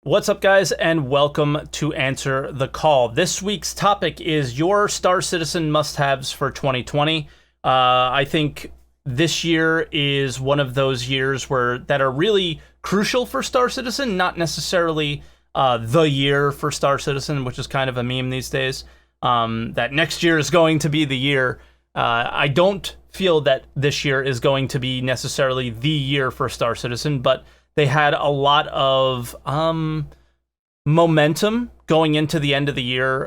What's up, guys, and welcome to Answer the Call. This week's topic is your Star Citizen must-haves for 2020. I think this year is one of those years that are really crucial for Star Citizen, not necessarily the year for Star Citizen, which is kind of a meme these days, that next year is going to be the year. I don't feel that this year is going to be necessarily the year for Star Citizen, but they had a lot of momentum going into the end of the year,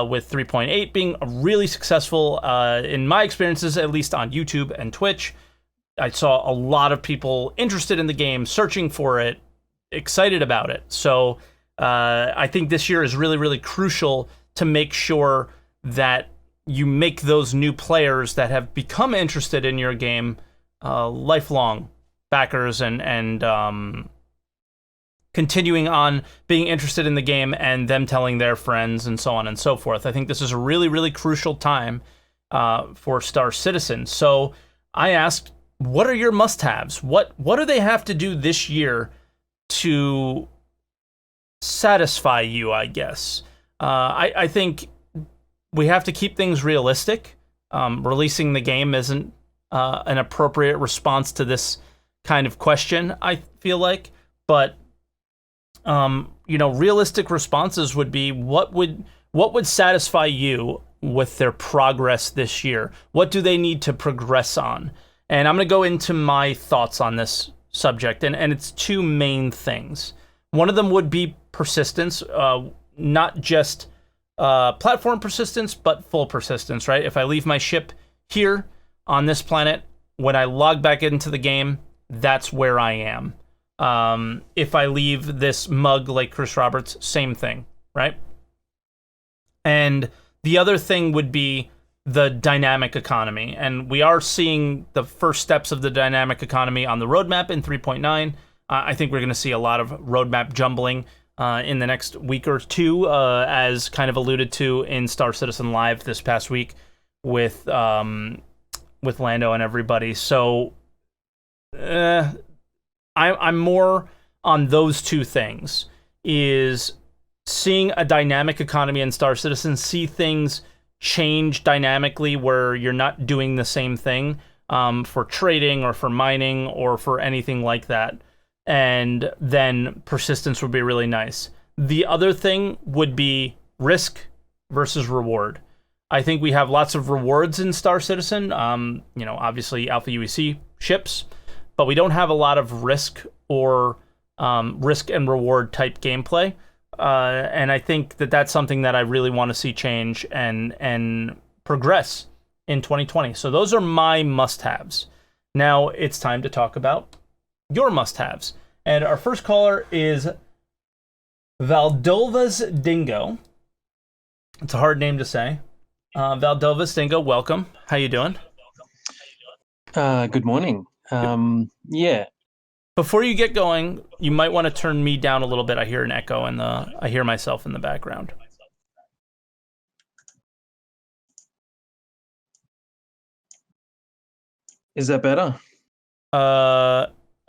with 3.8 being really successful, in my experiences, at least on YouTube and Twitch. I saw a lot of people interested in the game, searching for it, excited about it. So I think this year is really, really crucial to make sure that you make those new players that have become interested in your game lifelong backers and continuing on being interested in the game and them telling their friends and so on and so forth. I think this is a really, really crucial time for Star Citizen. So I asked, what are your must-haves? What do they have to do this year to satisfy you, I guess? I think we have to keep things realistic. Releasing the game isn't an appropriate response to this kind of question, I feel like. But realistic responses would be what would satisfy you with their progress this year? What do they need to progress on? And I'm going to go into my thoughts on this subject, and it's two main things. One of them would be persistence, not just platform persistence, but full persistence, right? If I leave my ship here on this planet, when I log back into the game, that's where I am. If I leave this mug like Chris Roberts, same thing, right? And the other thing would be the dynamic economy. And we are seeing the first steps of the dynamic economy on the roadmap in 3.9. I think we're going to see a lot of roadmap jumbling in the next week or two, as kind of alluded to in Star Citizen Live this past week with Lando and everybody. So I'm more on those two things, is seeing a dynamic economy in Star Citizen, see things change dynamically where you're not doing the same thing for trading or for mining or for anything like that. And then persistence would be really nice. The other thing would be risk versus reward. I think we have lots of rewards in Star Citizen, obviously Alpha UEC ships, but we don't have a lot of risk or risk and reward type gameplay. And I think that that's something that I really want to see change and progress in 2020. So those are my must-haves. Now it's time to talk about your must-haves. And our first caller is VALDOVASDINGO. It's a hard name to say. VALDOVASDINGO, welcome. How you doing? Good morning. Yeah. Before you get going, you might want to turn me down a little bit. I hear an echo and I hear myself in the background. Is that better?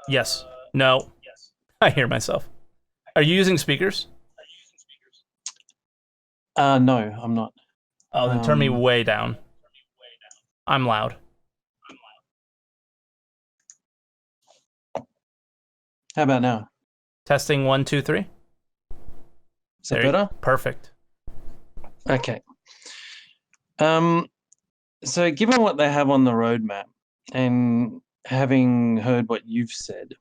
Yes. No. I hear myself. Are you using speakers? No, I'm not. Oh, then turn me way down. I'm loud. How about now? Testing 1, 2, 3. Is that better? Perfect. Okay. So given what they have on the roadmap and having heard what you've said,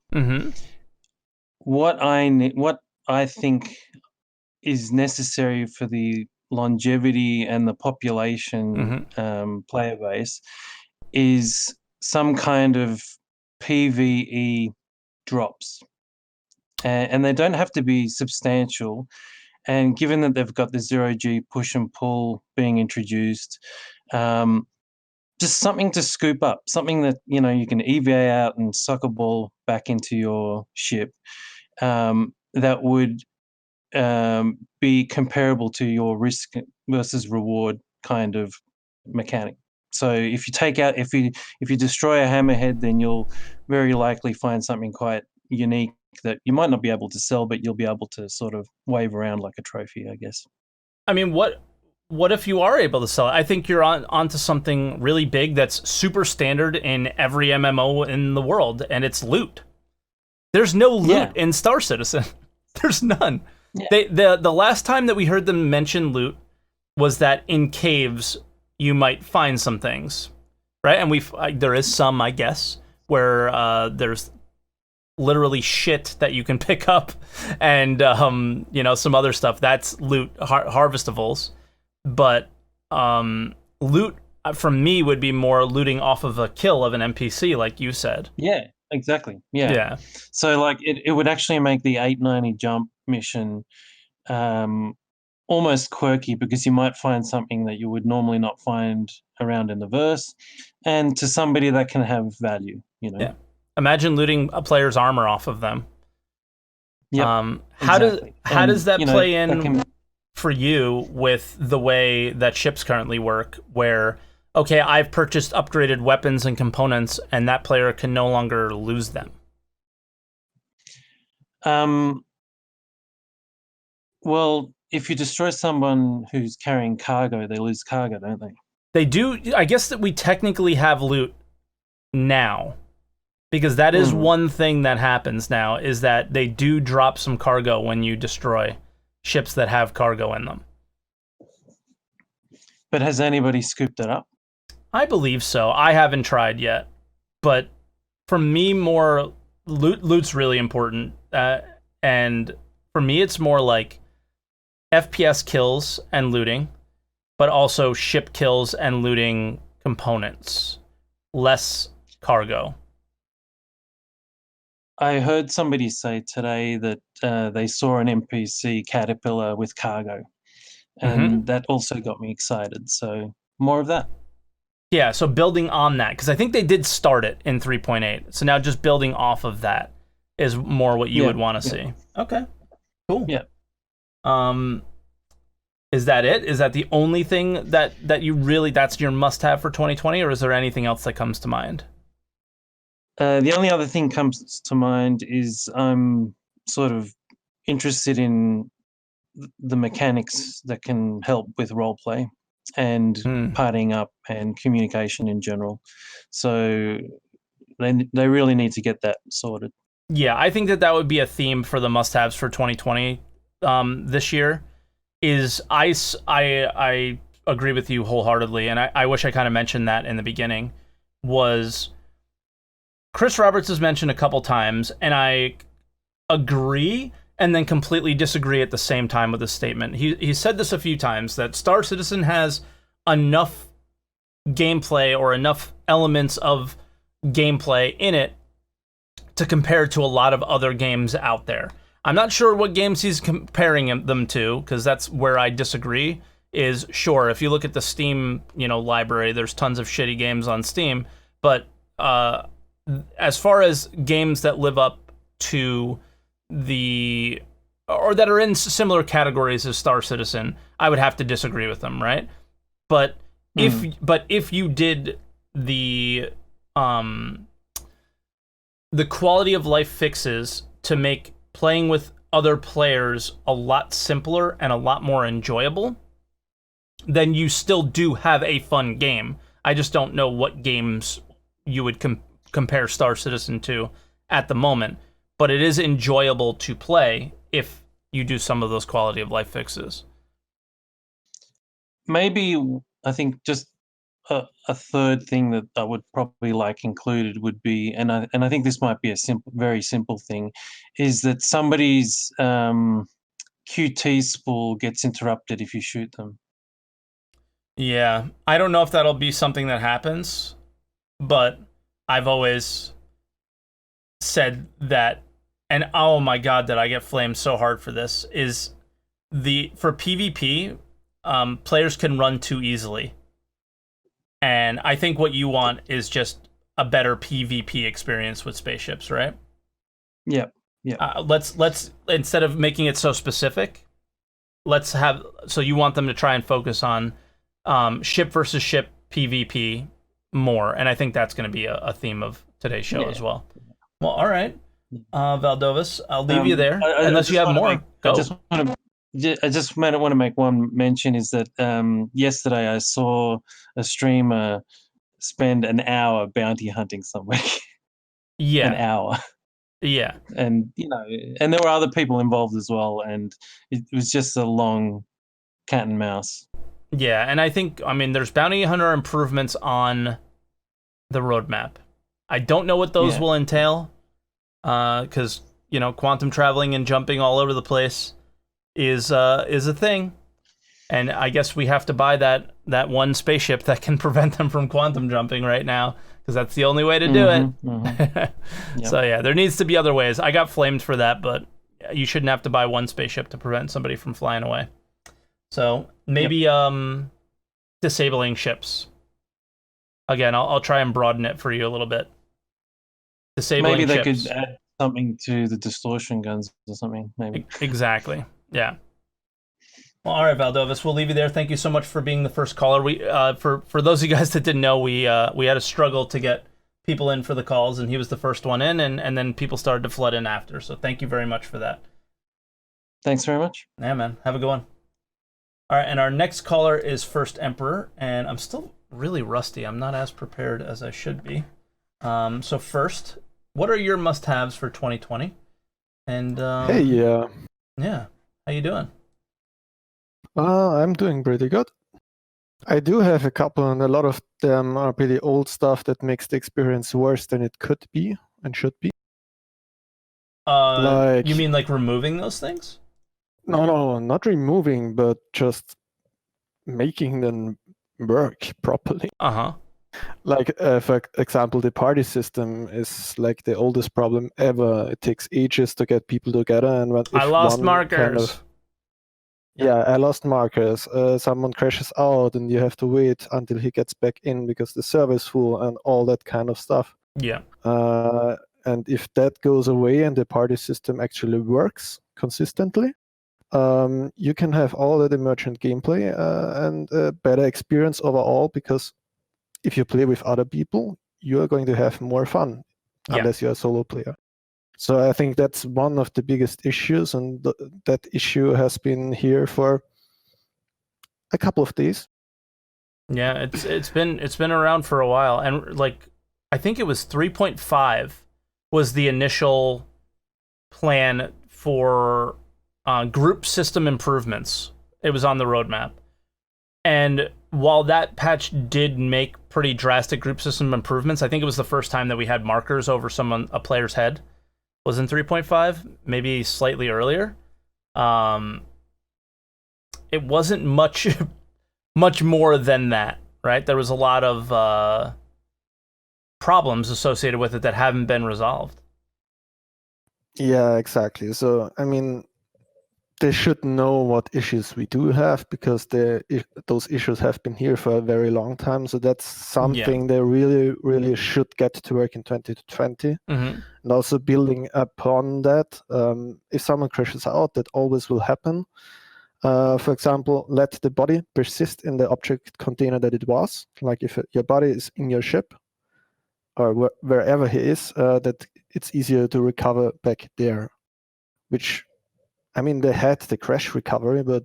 what I think is necessary for the longevity and the population player base is some kind of PvE drops, and they don't have to be substantial. And given that they've got the 0G push and pull being introduced, just something to scoop up, something that you can EVA out and suck a ball back into your ship, that would be comparable to your risk versus reward kind of mechanic. So if you destroy a hammerhead, then you'll very likely find something quite unique that you might not be able to sell, but you'll be able to sort of wave around like a trophy, I guess. I mean, what if you are able to sell it? I think you're onto something really big that's super standard in every MMO in the world, and it's loot. There's no loot in Star Citizen. There's none. Yeah. The last time that we heard them mention loot was that in caves you might find some things, right? And there is some, I guess, where there's literally shit that you can pick up, and some other stuff that's loot, harvestables. But loot from me would be more looting off of a kill of an NPC, like you said. Yeah, exactly. Yeah. So like it would actually make the 890 jump mission almost quirky, because you might find something that you would normally not find around in the verse, and to somebody that can have value, Yeah. Imagine looting a player's armor off of them. Yeah. How does that play in for you with the way that ships currently work, where, okay, I've purchased upgraded weapons and components, and that player can no longer lose them? Well, if you destroy someone who's carrying cargo, they lose cargo, don't they? They do. I guess that we technically have loot now, because that is one thing that happens now, is that they do drop some cargo when you destroy ships that have cargo in them. But has anybody scooped it up? I believe so. I haven't tried yet, but for me, more loot's really important, and for me, it's more like FPS kills and looting, but also ship kills and looting components, less cargo. I heard somebody say today that they saw an NPC caterpillar with cargo, and that also got me excited. So more of that. Yeah, so building on that, because I think they did start it in 3.8. So now just building off of that is more what you would want to see. Okay, cool. Yeah. Is that it? Is that the only thing that you really, that's your must-have for 2020, or is there anything else that comes to mind? The only other thing comes to mind is I'm sort of interested in the mechanics that can help with roleplay and partying up and communication in general. So they really need to get that sorted. Yeah, I think that would be a theme for the must-haves for 2020 this year. I agree with you wholeheartedly, and I wish I kind of mentioned that in the beginning, was Chris Roberts has mentioned a couple times, and I agree and then completely disagree at the same time with this statement. He said this a few times, that Star Citizen has enough gameplay or enough elements of gameplay in it to compare to a lot of other games out there. I'm not sure what games he's comparing them to, because that's where I disagree. Is sure, if you look at the Steam, library, there's tons of shitty games on Steam, but as far as games that live up to or that are in similar categories as Star Citizen, I would have to disagree with them, right? But if you did the quality of life fixes to make playing with other players a lot simpler and a lot more enjoyable, then you still do have a fun game. I just don't know what games you would compare Star Citizen to at the moment, but it is enjoyable to play if you do some of those quality of life fixes. Maybe, I think, just a third thing that I would probably like included would be, and I think this might be a very simple thing, is that somebody's QT spool gets interrupted if you shoot them. Yeah, I don't know if that'll be something that happens, but I've always said that, and oh my god, that I get flamed so hard for this, is for PvP, players can run too easily. And I think what you want is just a better PvP experience with spaceships, right? Yeah. Let's instead of making it so specific, so you want them to try and focus on ship versus ship PvP more, and I think that's going to be a theme of today's show as well. Well, all right. Valdovas, I'll leave you there I unless you just have want to more. Go. I just want to make one mention is that yesterday I saw a streamer spend an hour bounty hunting somewhere. An Yeah. hour. Yeah. And and there were other people involved as well, and it was just a long cat and mouse. Yeah, and I think, I mean, there's bounty hunter improvements on the roadmap. I don't know what those Yeah. will entail, because quantum traveling and jumping all over the place is a thing, and I guess we have to buy that one spaceship that can prevent them from quantum jumping right now, because that's the only way to do it. Yep. So yeah, there needs to be other ways. I got flamed for that, but you shouldn't have to buy one spaceship to prevent somebody from flying away. So maybe disabling ships. Again, I'll try and broaden it for you a little bit. Disabling Maybe they ships. could add something to the distortion guns or something. Maybe. Exactly. Yeah. Well, all right, Valdovas, we'll leave you there. Thank you so much for being the first caller. We for those of you guys that didn't know, we had a struggle to get people in for the calls, and he was the first one in, and then people started to flood in after. So thank you very much for that. Thanks very much. Yeah, man. Have a good one. All right, and our next caller is First Emperor, and I'm still really rusty. I'm not as prepared as I should be. So first, what are your must-haves for 2020? And Hey, yeah, how you doing? I'm doing pretty good. I do have a couple, and a lot of them are pretty old stuff that makes the experience worse than it could be and should be. You mean like removing those things? No, not removing, but just making them work properly. Uh-huh. Like, for example, the party system is like the oldest problem ever. It takes ages to get people together, and I lost markers. I lost markers. Someone crashes out, and you have to wait until he gets back in because the server is full and all that kind of stuff. Yeah. And if that goes away and the party system actually works consistently, you can have all that emergent gameplay and a better experience overall, because if you play with other people, you are going to have more fun, unless you're a solo player. So I think that's one of the biggest issues, and that issue has been here for a couple of days. Yeah, it's been around for a while, and like I think it was 3.5 was the initial plan for group system improvements. It was on the roadmap, and while that patch did make pretty drastic group system improvements, I think it was the first time that we had markers over a player's head. Was in 3.5, maybe slightly earlier. It wasn't much more than that, right? There was a lot of problems associated with it that haven't been resolved. Yeah, exactly. So, I mean, they should know what issues we do have, because those issues have been here for a very long time. So that's something they really, really should get to work in 2020. Mm-hmm. And also building upon that, if someone crashes out, that always will happen. For example, let the body persist in the object container that it was. Like if your body is in your ship, or wherever he is, that it's easier to recover back there. Which, I mean, they had the crash recovery, but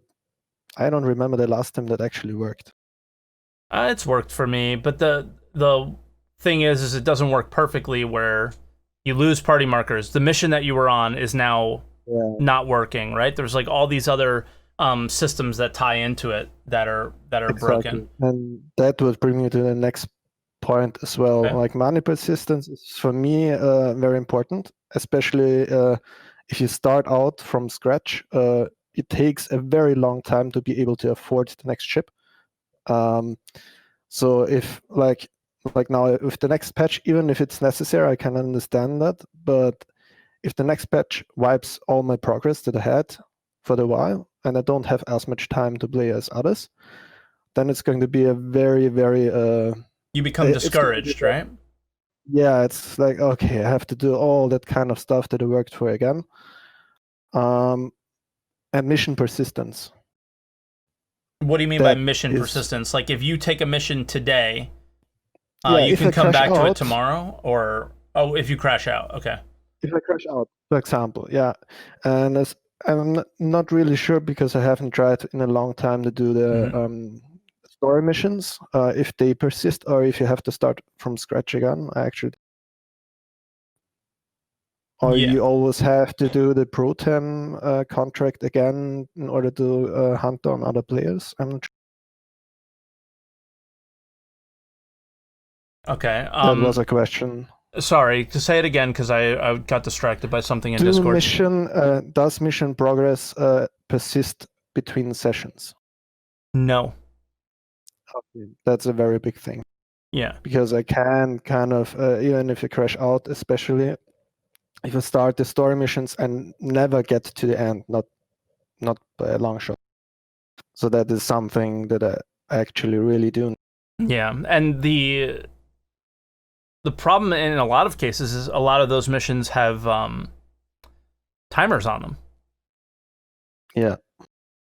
I don't remember the last time that actually worked. It's worked for me, but the thing is it doesn't work perfectly where you lose party markers. The mission that you were on is now not working, right? There's like all these other systems that tie into it that are exactly broken. And that would bring me to the next point as well. Okay. Like money persistence is for me very important, especially if you start out from scratch. It takes a very long time to be able to afford the next ship. So if like now with the next patch, even if it's necessary, I can understand that. But if the next patch wipes all my progress that I had for a while, and I don't have as much time to play as others, then it's going to be a very, very you become discouraged, right? Yeah, it's like, okay, I have to do all that kind of stuff that I worked for again. And mission persistence. What do you mean by mission persistence? Like if you take a mission today, you can come back to it tomorrow, or if you crash out, okay. if I crash out, for example, yeah, and I'm not really sure because I haven't tried in a long time to do the story missions, if they persist or if you have to start from scratch again. Or Yeah. you always have to do the Pro-Tem contract again in order to hunt down other players. I'm not sure. Okay. That was a question. Sorry, to say it again because I got distracted by something in Discord. Does mission progress persist between sessions? No. Okay. That's a very big thing. Yeah. Because I can kind of, even if you crash out, especially if you start the story missions and never get to the end, not by a long shot. So that is something that I actually really do. Yeah, and the problem in a lot of cases is a lot of those missions have timers on them. Yeah.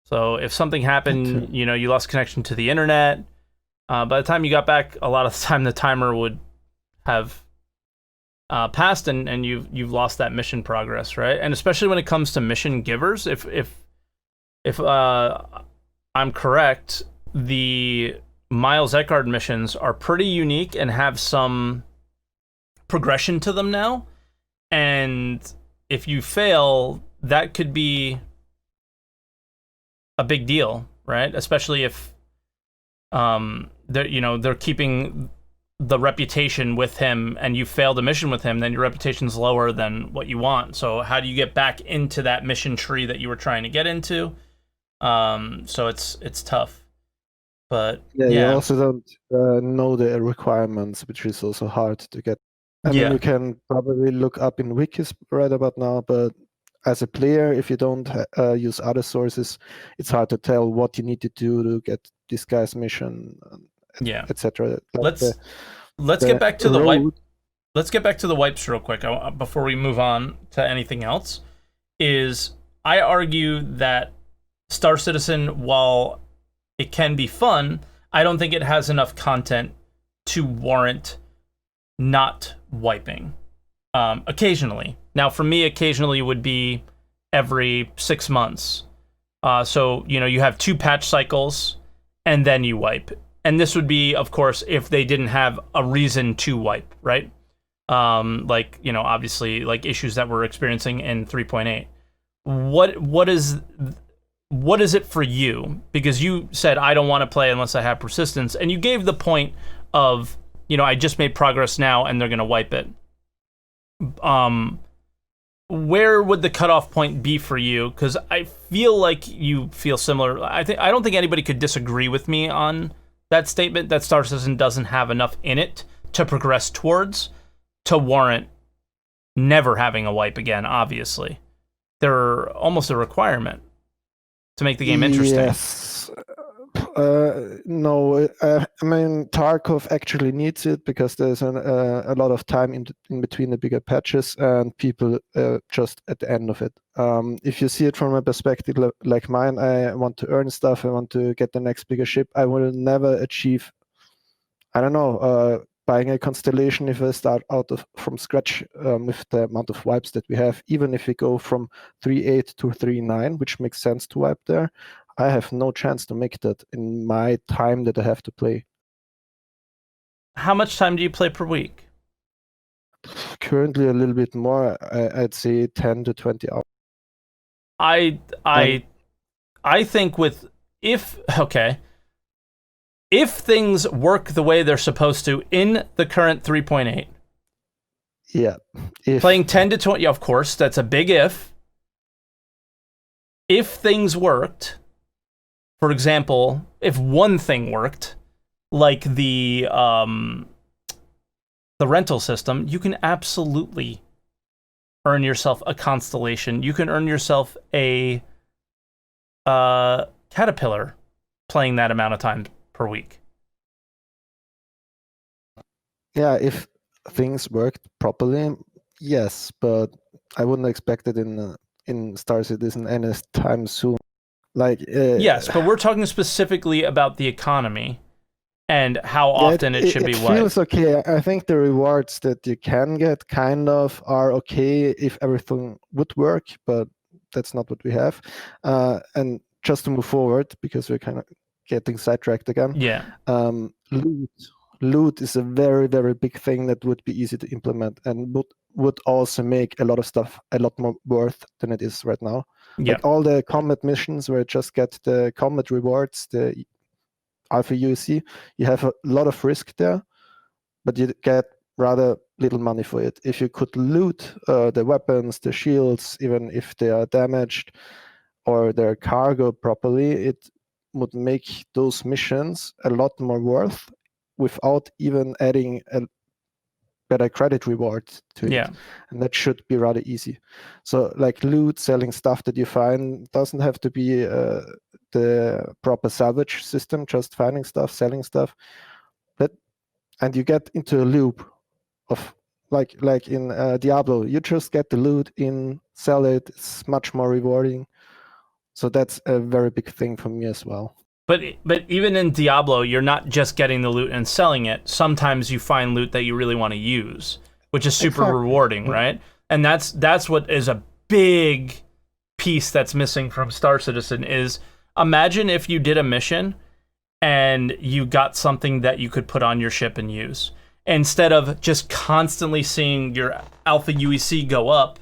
So if something happened, you know, you lost connection to the internet, by the time you got back, a lot of the time the timer would have passed, and you've lost that mission progress, right? And especially when it comes to mission givers, if I'm correct, the Miles Eckhart missions are pretty unique and have some progression to them now. And if you fail, that could be a big deal, right? Especially if they're keeping the reputation with him and you failed a mission with him, then your reputation's lower than what you want. So how do you get back into that mission tree that you were trying to get into? So it's tough. But yeah, you also don't know the requirements, which is also hard to get. I mean, you can probably look up in wikis right about now, but as a player, if you don't use other sources, it's hard to tell what you need to do to get this guy's mission, etc. Let's get back to the wipe. Let's get back to the wipes real quick before we move on to anything else. I argue that Star Citizen, while it can be fun, I don't think it has enough content to warrant not wiping. Occasionally. Now, for me, occasionally would be every 6 months. So, you know, you have 2 patch cycles, and then you wipe. And this would be, of course, if they didn't have a reason to wipe, right? Like, you know, obviously, like issues that we're experiencing in 3.8. What is it for you? Because you said, I don't want to play unless I have persistence. And you gave the point of, you know, I just made progress now and they're going to wipe it. Where would the cutoff point be for you? Because I feel like you feel similar. I don't think anybody could disagree with me on that statement that Star Citizen doesn't have enough in it to progress towards to warrant never having a wipe again, obviously. They're almost a requirement to make the game interesting. Yes. No, I mean, Tarkov actually needs it because there's a lot of time in between the bigger patches and people just at the end of it. If you see it from a perspective like mine, I want to earn stuff, I want to get the next bigger ship. I will never achieve, I don't know, buying a constellation if I start from scratch with the amount of wipes that we have. Even if we go from 3.8 to 3.9, which makes sense to wipe there, I have no chance to make that in my time that I have to play. How much time do you play per week? Currently a little bit more. I'd say 10 to 20 hours. I think if things work the way they're supposed to in the current 3.8. Yeah. Playing 10 to 20, of course, that's a big if. If things worked, for example, if one thing worked, like the rental system, you can absolutely earn yourself a constellation. You can earn yourself a caterpillar playing that amount of time per week. Yeah, if things worked properly, yes, but I wouldn't expect it in Star Citizen anytime soon. Like yes, but we're talking specifically about the economy. and how often it should be It what. feels okay. I think the rewards that you can get kind of are okay if everything would work, but that's not what we have. And just to move forward, because we're kind of getting sidetracked again. Yeah. Loot is a very, very big thing that would be easy to implement and would also make a lot of stuff a lot more worth than it is right now. Yeah. Like all the combat missions where you just get the combat rewards, the Alpha UC, you have a lot of risk there, but you get rather little money for it. If you could loot the weapons, the shields, even if they are damaged or their cargo properly, it would make those missions a lot more worth without even adding a better credit reward to it. And that should be rather easy. So like loot, selling stuff that you find doesn't have to be the proper salvage system, just finding stuff, selling stuff. And you get into a loop of like in Diablo, you just get the loot in, sell it, it's much more rewarding. So that's a very big thing for me as well. But even in Diablo, you're not just getting the loot and selling it. Sometimes you find loot that you really want to use, which is super rewarding, right? And that's what is a big piece that's missing from Star Citizen is imagine if you did a mission and you got something that you could put on your ship and use. Instead of just constantly seeing your Alpha UEC go up,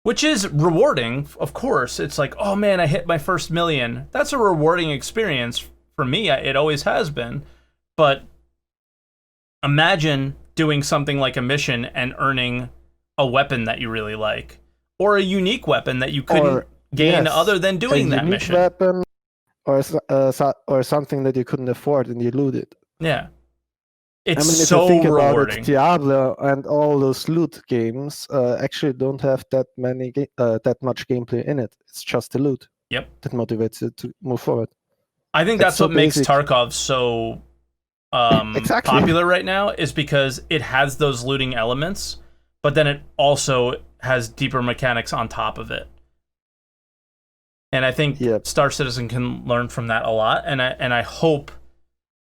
which is rewarding, of course. It's like, oh man, I hit my first million. That's a rewarding experience for me. It always has been. But imagine doing something like a mission and earning a weapon that you really like, or a unique weapon that you couldn't gain other than doing that mission. Weapon, or something that you couldn't afford and you loot it. Yeah. It's if so you think rewarding. About it, Diablo and all those loot games actually don't have that much gameplay in it. It's just the loot. Yep. That motivates you to move forward. I think that's what makes Tarkov so popular right now, is because it has those looting elements, but then it also has deeper mechanics on top of it. And I think Star Citizen can learn from that a lot, and I hope.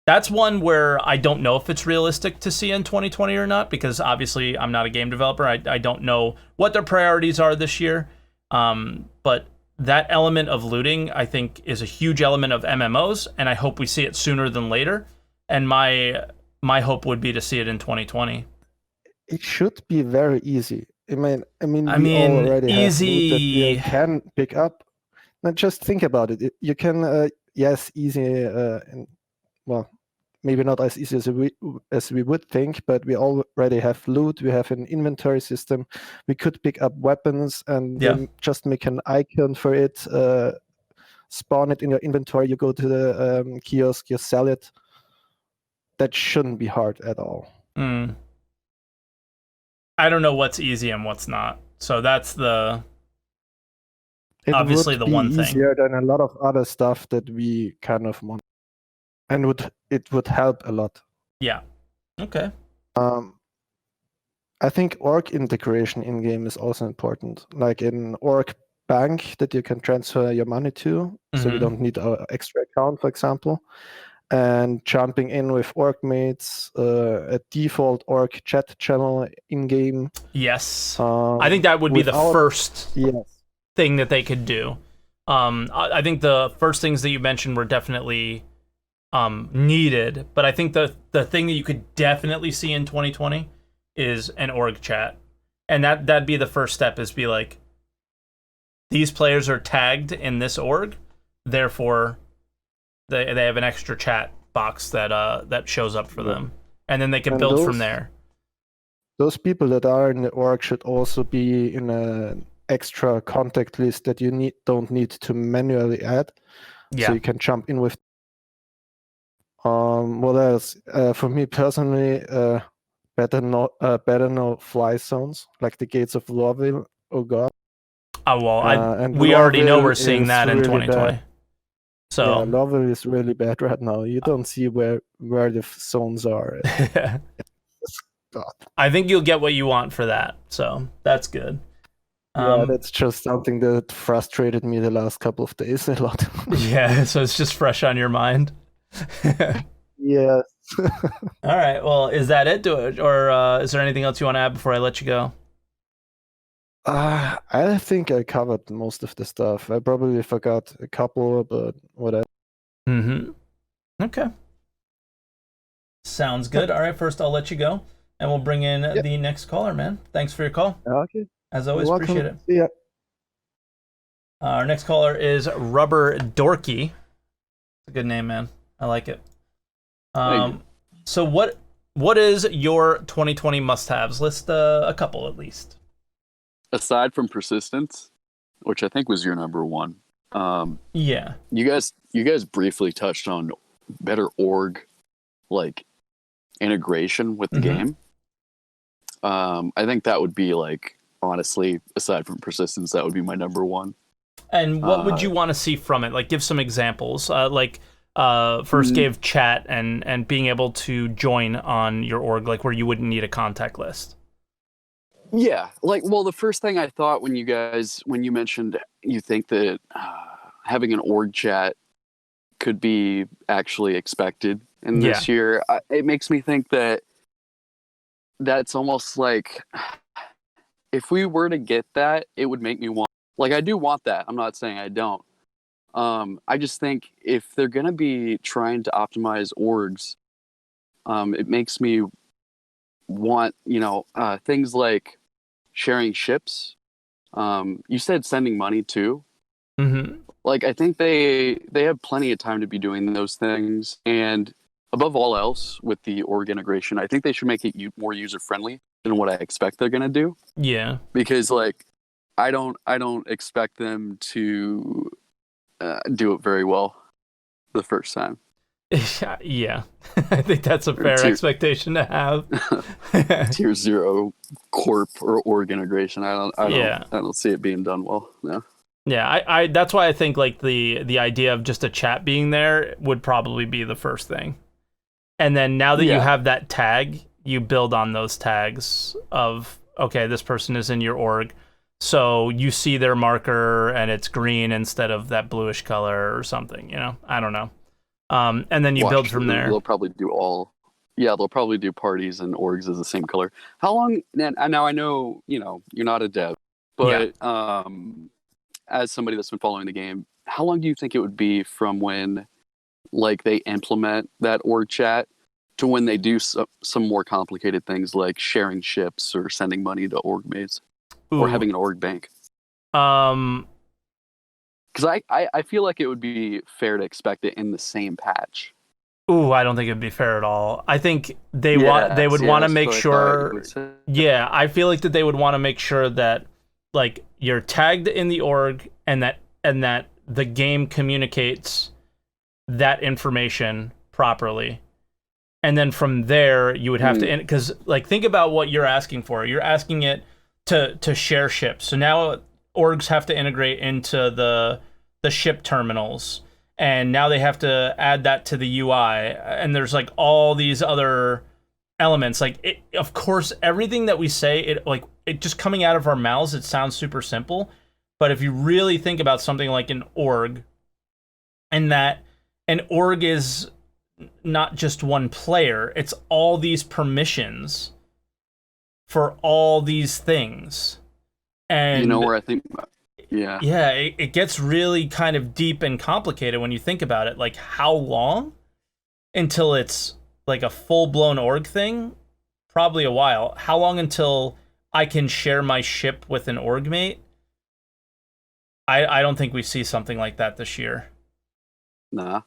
That's one where I don't know if it's realistic to see in 2020 or not, because obviously I'm not a game developer. I don't know what their priorities are this year. But that element of looting, I think, is a huge element of MMOs, and I hope we see it sooner than later. And my hope would be to see it in 2020. It should be very easy. I mean, we already easy. Have loot that you can pick up. Now just think about it. You can, easy, well, maybe not as easy as we would think, but we already have loot. We have an inventory system. We could pick up weapons and then just make an icon for it, spawn it in your inventory. You go to the kiosk, you sell it. That shouldn't be hard at all. I don't know what's easy and what's not. So that's obviously the one thing. It would be easier than a lot of other stuff that we kind of want. And it would help a lot. Yeah. Okay. I think org integration in game is also important. Like in org bank that you can transfer your money to, so you don't need an extra account, for example. And jumping in with org mates, a default org chat channel in game. Yes. I think that would be the first thing that they could do. I think the first things that you mentioned were definitely needed, but I think the thing that you could definitely see in 2020 is an org chat, and that'd be the first step. Is be like, these players are tagged in this org, therefore they have an extra chat box that shows up for them, and then they can build from there. Those people that are in the org should also be in an extra contact list that you don't need to manually add, so you can jump in with. What else? For me personally, better no fly zones like the gates of Lorville. Oh god. Oh well, we already know we're seeing that in 2020. So Lorville is really bad right now. You don't see where the zones are. God. I think you'll get what you want for that, so that's good. That's just something that frustrated me the last couple of days a lot. Yeah, so it's just fresh on your mind. Yes, All right. Well, is that it? Or is there anything else you want to add before I let you go? I think I covered most of the stuff. I probably forgot a couple, but whatever. Mm-hmm. Okay. Sounds good. All right. First, I'll let you go, and we'll bring in the next caller, man. Thanks for your call. Okay. As always, You're appreciate it. welcome. Yeah. Our next caller is RUBBERDORKY. It's a good name, man. I like it. So what is your 2020 must-haves? List a couple at least. Aside from persistence, which I think was your number one. Yeah. You guys briefly touched on better org like integration with the game. I think that would be like, honestly, aside from persistence, that would be my number one. And what would you want to see from it? Like, give some examples. First gave chat and being able to join on your org, like where you wouldn't need a contact list. Yeah, the first thing I thought when you mentioned you think that having an org chat could be actually expected in this year, it makes me think that that's almost like if we were to get that, it would make me want. Like, I do want that. I'm not saying I don't. I just think if they're going to be trying to optimize orgs, it makes me want, things like sharing ships. You said sending money too. Mm-hmm. Like, I think they have plenty of time to be doing those things. And above all else, with the org integration, I think they should make it more user-friendly than what I expect they're going to do. Yeah. Because, like, I don't expect them to do it very well the first time. Yeah. I think that's a fair expectation to have. Tier 0 corp or org integration. I don't see it being done well. No. Yeah, I that's why I think like the idea of just a chat being there would probably be the first thing. And then now that you have that tag, you build on those tags of, okay, this person is in your org. So you see their marker and it's green instead of that bluish color or something, I don't know. And then you build from there. They'll probably do parties and orgs as the same color. How long, now I know, you're not a dev, but as somebody that's been following the game, how long do you think it would be from when like they implement that org chat to when they do some more complicated things like sharing ships or sending money to org mates? Or having an org bank. Because I feel like it would be fair to expect it in the same patch. Ooh, I don't think it'd be fair at all. I think they would want to make sure. Yeah, I feel like that they would want to make sure that like you're tagged in the org and that the game communicates that information properly. And then from there you would have to, because like think about what you're asking for. You're asking it to share ships. So now orgs have to integrate into the ship terminals, and now they have to add that to the UI, and there's like all these other elements. Like of course everything that we say, it just coming out of our mouths, it sounds super simple, but if you really think about something like an org, and that an org is not just one player, it's all these permissions for all these things. And where I think it gets really kind of deep and complicated when you think about it. Like, how long until it's like a full-blown org thing? Probably a while. How long until I can share my ship with an org mate? I don't think we see something like that this year. Nah,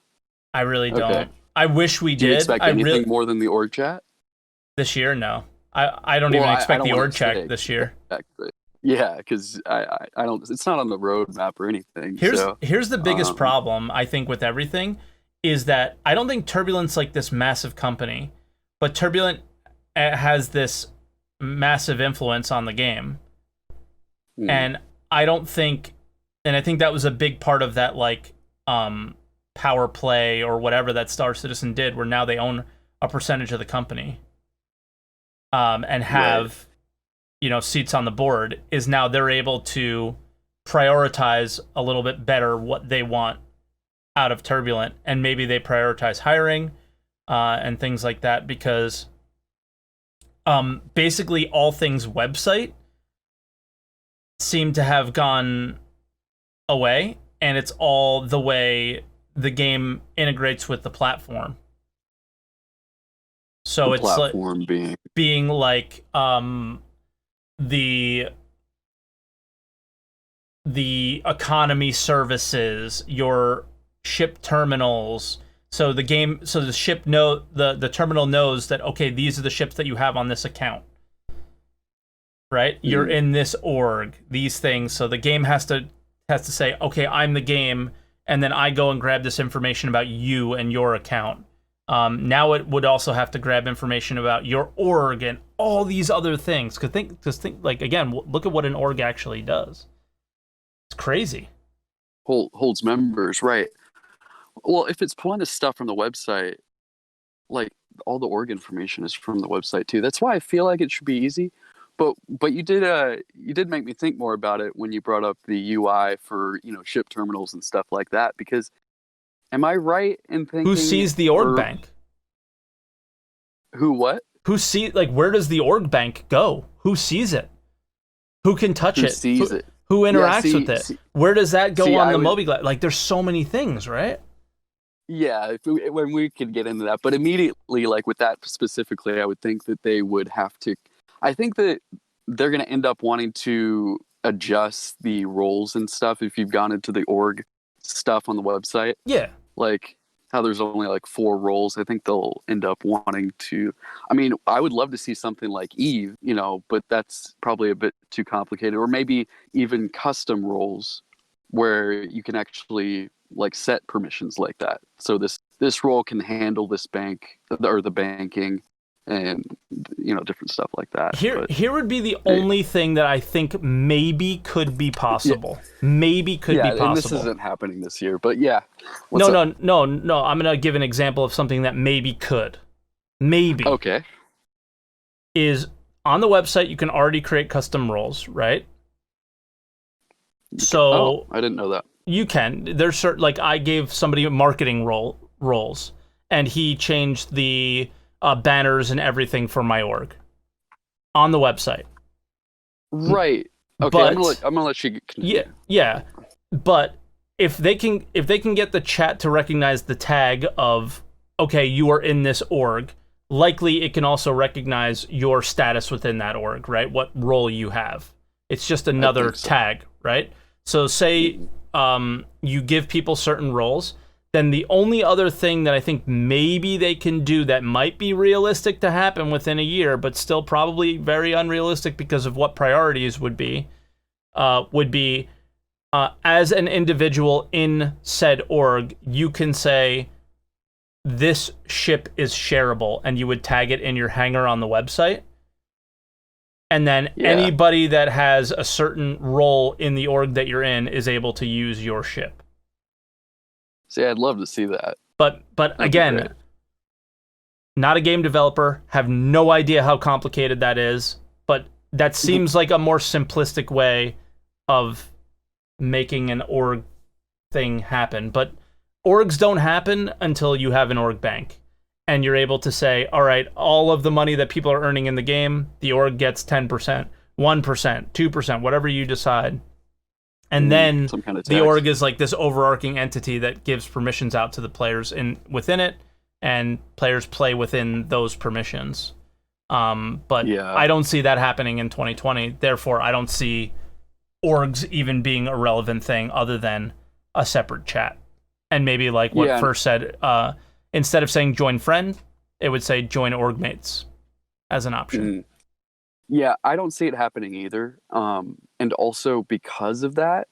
I really don't. I wish we did. Do you expect anything more than the org chat this year? No. I don't even expect the org chat this year. Exactly. Yeah, because I don't. It's not on the roadmap or anything. Here's the biggest problem I think with everything is that I don't think Turbulent's like this massive company, but Turbulent has this massive influence on the game, and I don't think, and I think that was a big part of that like power play or whatever that Star Citizen did, where now they own a percentage of the company. And have, seats on the board, is now they're able to prioritize a little bit better what they want out of Turbulent. And maybe they prioritize hiring, and things like that, because basically all things website seem to have gone away, and it's all the way the game integrates with the platform. So it's platform like being like the economy services, your ship terminals. So the terminal knows that, okay, these are the ships that you have on this account, right? You're in this org, these things. So the game has to say, okay, I'm the game, and then I go and grab this information about you and your account. Now it would also have to grab information about your org and all these other things. Because think, like, again, look at what an org actually does. It's crazy. Holds members, right? Well, if it's pulling this stuff from the website, like all the org information is from the website too. That's why I feel like it should be easy. But you did make me think more about it when you brought up the UI for, you know, ship terminals and stuff like that. Because am I right in thinking who sees the org bank? Who what? Where does the org bank go? Who sees it? Who can touch it? Sees it? Who interacts with it? Where does that go on the MobiGlass? Like, there's so many things, right? Yeah, when we could get into that. But immediately, like with that specifically, I would think that they would have to... I think that they're going to end up wanting to adjust the roles and stuff if you've gone into the org stuff on the website. Yeah. Like how there's only like 4 roles. I think they'll end up wanting to... I mean, I would love to see something like Eve, you know, but that's probably a bit too complicated. Or maybe even custom roles where you can actually like set permissions like that. So this role can handle this bank or the banking and, you know, different stuff like that. Here would be the only thing that I think maybe could be possible. Yeah. Maybe could be possible. And this isn't happening this year, but yeah. No. I'm going to give an example of something that maybe could. Maybe. Okay. Is on the website, you can already create custom roles, right? So I didn't know that. You can. There's certain, like, I gave somebody marketing roles, and he changed the banners and everything for my org on the website. Right. Okay. But, I'm gonna let you continue. Yeah. But if they can get the chat to recognize the tag of, okay, you are in this org, likely it can also recognize your status within that org, right? What role you have. It's just another tag, right? So say you give people certain roles, then the only other thing that I think maybe they can do that might be realistic to happen within a year, but still probably very unrealistic because of what priorities would be as an individual in said org, you can say, this ship is shareable, and you would tag it in your hangar on the website. And then anybody that has a certain role in the org that you're in is able to use your ship. See, I'd love to see that. But again, not a game developer, have no idea how complicated that is, but that seems like a more simplistic way of making an org thing happen. But orgs don't happen until you have an org bank. And you're able to say, all right, all of the money that people are earning in the game, the org gets 10%, 1%, 2%, whatever you decide. And then some kind of the org is like this overarching entity that gives permissions out to the players within it, and players play within those permissions. But I don't see that happening in 2020. Therefore, I don't see orgs even being a relevant thing other than a separate chat. And maybe like what First said, instead of saying join friend, it would say join org mates as an option. Yeah, I don't see it happening either. And also because of that,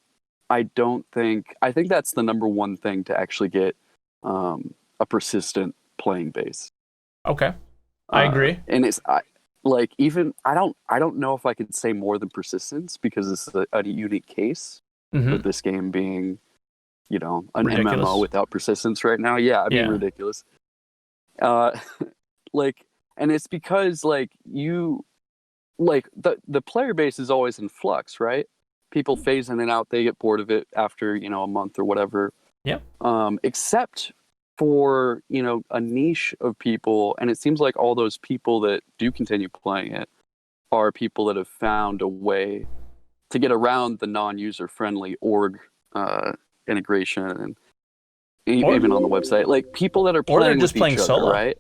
I think that's the number one thing to actually get a persistent playing base. Okay. I agree. And it's I don't know if I could say more than persistence, because this is a unique case with this game being, you know, an ridiculous. MMO without persistence right now. Yeah, I mean, ridiculous. And it's because the player base is always in flux, right? People phase in and out, they get bored of it after, you know, a month or whatever. Yeah. Except for, you know, a niche of people, and it seems like all those people that do continue playing it are people that have found a way to get around the non-user friendly org integration, and even on the website, like people that are playing, or they're just with playing each other, solo, right?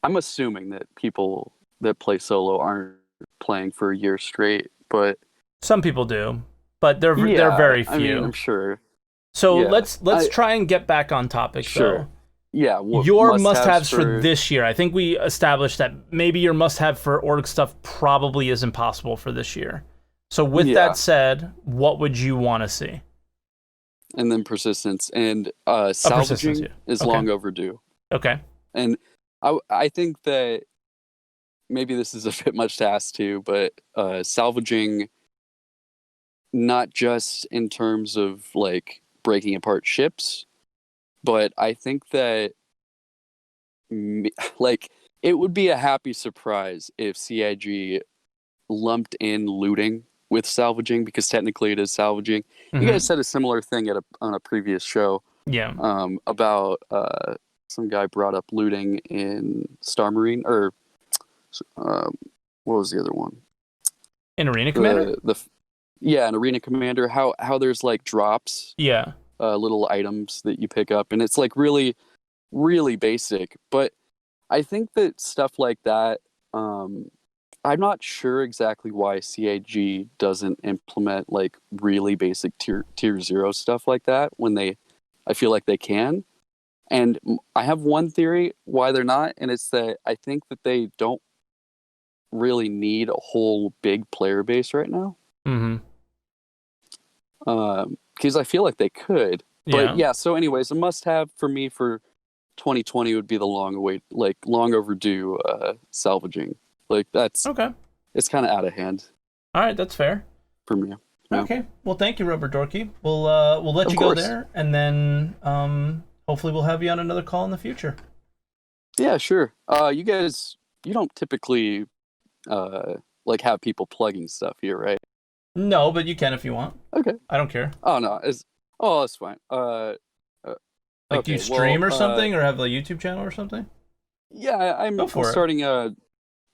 I'm assuming that people that play solo aren't playing for a year straight, but some people do, but they're very few. I mean, I'm sure. So let's try and get back on topic. Sure. Though. Yeah. Your must-haves for this year. I think we established that maybe your must-have for org stuff probably is impossible for this year. So with that said, what would you want to see? And then persistence and salvaging is long overdue. Okay. And I think that maybe this is a bit much to ask too, but salvaging, not just in terms of like breaking apart ships, but I think that like it would be a happy surprise if CIG lumped in looting with salvaging, because technically it is salvaging. You guys said a similar thing on a previous show. Yeah. About some guy brought up looting in Star Marine, or what was the other one? In Arena Commander? In Arena Commander, how there's like drops. Yeah. Little items that you pick up, and it's like really, really basic. But I think that stuff like that, I'm not sure exactly why CIG doesn't implement like really basic tier 0 stuff like that when I feel like they can. And I have one theory why they're not, and it's that I think that they don't really need a whole big player base right now. Because I feel like they could. But so anyways, a must-have for me for 2020 would be the long overdue salvaging. Like that's okay. It's kind of out of hand. All right, that's fair for me. Yeah. Okay, well, thank you, Rubberdorky. We'll let you go there, and then hopefully we'll have you on another call in the future. Yeah, sure. You guys, you don't typically like have people plugging stuff here, right? No, but you can if you want. Okay. I don't care. Oh no, that's fine. Do you stream or something, or have a YouTube channel or something? Yeah, I'm starting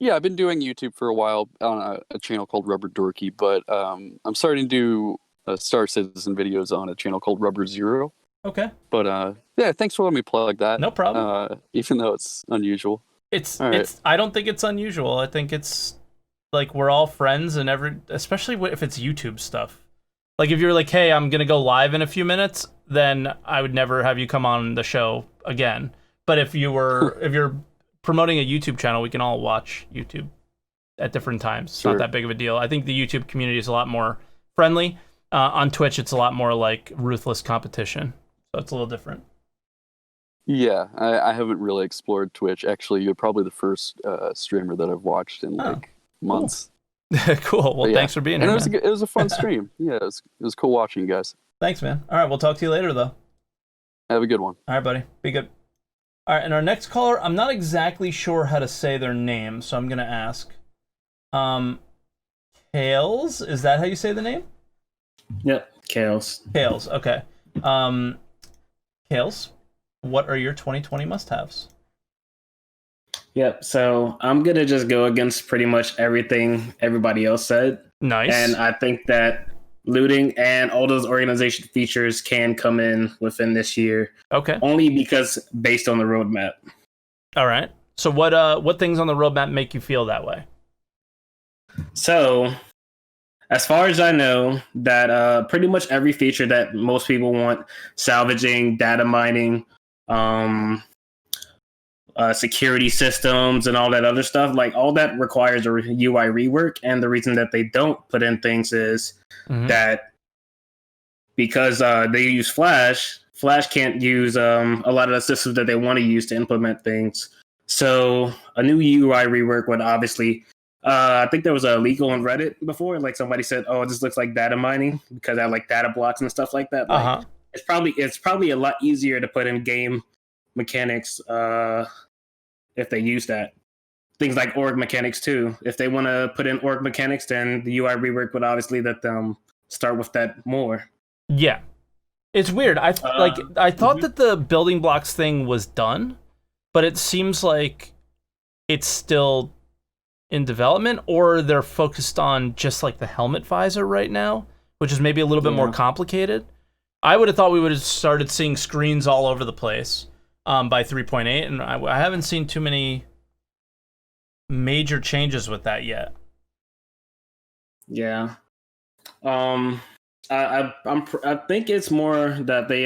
I've been doing YouTube for a while on a channel called Rubberdorky, but I'm starting to do Star Citizen videos on a channel called Rubber Zero. Okay. But thanks for letting me plug that. No problem. Even though it's unusual. I don't think it's unusual. I think it's like we're all friends, and especially if it's YouTube stuff. Like if you're like, hey, I'm gonna go live in a few minutes, then I would never have you come on the show again. But if you're promoting a YouTube channel, we can all watch YouTube at different times. It's not that big of a deal. I think the YouTube community is a lot more friendly. On Twitch, it's a lot more like ruthless competition. So it's a little different. Yeah, I haven't really explored Twitch. Actually, you're probably the first streamer that I've watched in months. Cool. Well, thanks for being here. It was a fun stream. Yeah, it was cool watching you guys. Thanks, man. All right, we'll talk to you later, though. Have a good one. All right, buddy. Be good. All right, and our next caller, I'm not exactly sure how to say their name, so I'm going to ask. Kales, is that how you say the name? Yep, Kales. Kales, okay. Kales, what are your 2020 must-haves? Yep, so I'm going to just go against pretty much everything everybody else said. Nice. And I think that looting and all those organization features can come in within this year. Okay. Only because based on the roadmap. All right. So what things on the roadmap make you feel that way? So, as far as I know, that pretty much every feature that most people want, salvaging, data mining, security systems, and all that other stuff, like all that requires a UI rework. And the reason that they don't put in things is that because they use Flash can't use a lot of the systems that they want to use to implement things. So a new UI rework would obviously, I think there was a leak on Reddit before, like somebody said, oh, this looks like data mining because I like data blocks and stuff like that. Like, it's probably a lot easier to put in game mechanics if they use that. Things like org mechanics too. If they want to put in org mechanics, then the UI rework would obviously let them start with that more. Yeah. It's weird. I thought that the building blocks thing was done, but it seems like it's still in development, or they're focused on just like the helmet visor right now, which is maybe a little bit more complicated. I would have thought we would have started seeing screens all over the place by 3.8, and I haven't seen too many major changes with that yet. Yeah. I think it's more that they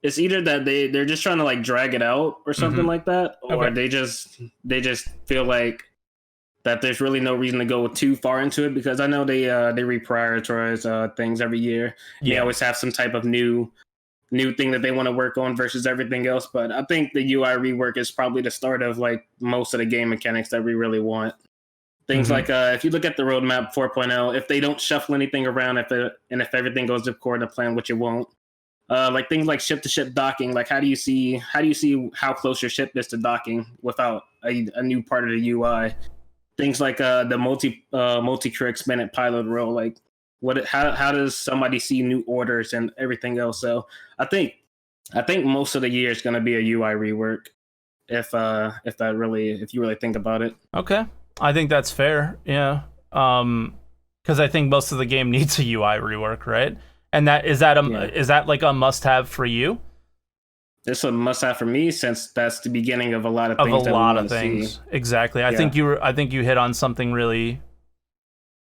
it's either that they're just trying to like drag it out or something like that, or they just feel like that there's really no reason to go too far into it, because I know they reprioritize things every year. They always have some type of new thing that they want to work on versus everything else. But I think the UI rework is probably the start of like most of the game mechanics that we really want. Things like if you look at the roadmap 4.0, if they don't shuffle anything around, if everything goes according to plan, which it won't, like things like ship-to-ship docking, like how do you see how close your ship is to docking without a new part of the UI? Things like the multi-crew expanded pilot role, like how does somebody see new orders and everything else? So I think most of the year is going to be a UI rework, if you really think about it. Okay. I think that's fair, yeah. Because I think most of the game needs a UI rework, right? And is that like a must-have for you? It's a must-have for me, since that's the beginning of a lot of things. Of a lot of things, exactly. I think you hit on something really,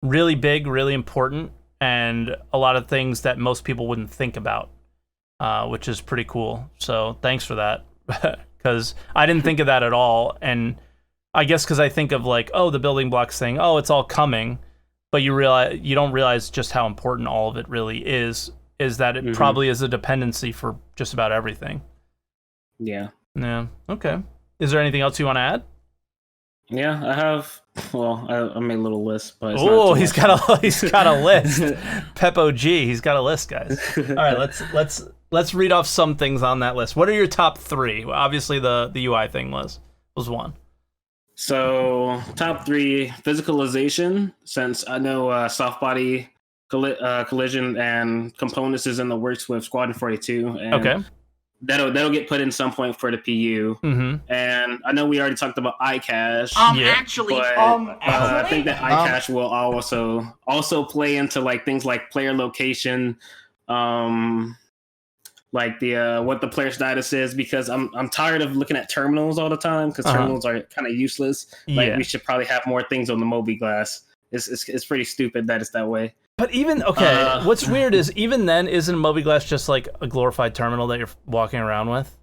really big, really important, and a lot of things that most people wouldn't think about, which is pretty cool. So thanks for that, because I didn't think of that at all, and I guess because I think of like, oh, the building blocks thing, oh, it's all coming, but you don't realize just how important all of it really is that it probably is a dependency for just about everything. Yeah. Okay. Is there anything else you want to add? Yeah, I have. Well, I made a little list, but he's got a list. Peppo G, he's got a list, guys. All right, let's read off some things on that list. What are your top 3? Well, obviously, the UI thing was one. So top 3, physicalization, since I know soft body collision and components is in the works with Squadron 42. And that'll get put in some point for the PU. And I know we already talked about iCache. I think that iCache will also play into like things like player location, like the what the player status is, because I'm tired of looking at terminals all the time, because terminals are kind of useless. Like we should probably have more things on the mobiGlas. It's pretty stupid that it's that way. But even what's weird is even then, isn't mobiGlas just like a glorified terminal that you're walking around with?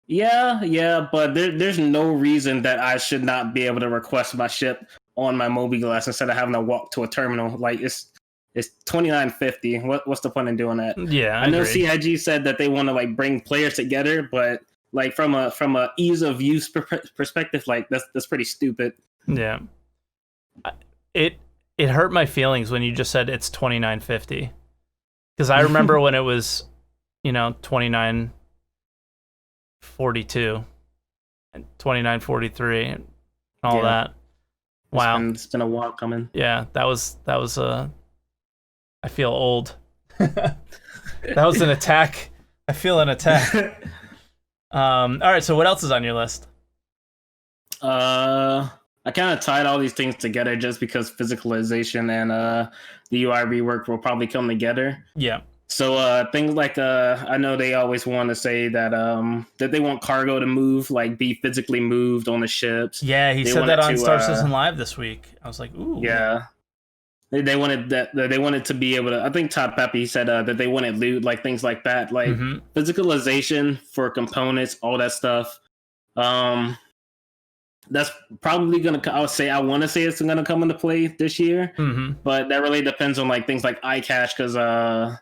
Yeah, but there's no reason that I should not be able to request my ship on my mobiGlas instead of having to walk to a terminal. Like it's $29.50. What's the point in doing that? Yeah, I know CIG said that they want to like bring players together, but like from a ease of use perspective, like that's pretty stupid. Yeah, it hurt my feelings when you just said it's $29.50, because I remember when it was, $29.42 and $29.43 and all that. Wow, it's been a while coming. Yeah, that was I feel old. That was an attack. I feel an attack. All right, so what else is on your list? I kind of tied all these things together just because physicalization and the UI rework will probably come together. Yeah. So things like I know they always want to say that that they want cargo to move, like be physically moved on the ships. Yeah, he said that on Star Citizen Live this week. I was like, ooh. Yeah. They wanted they wanted to be able to. I think Todd Pepe said that they wanted loot, like things like that, like physicalization for components, all that stuff. That's probably gonna. I want to say it's gonna come into play this year, but that really depends on like things like iCache,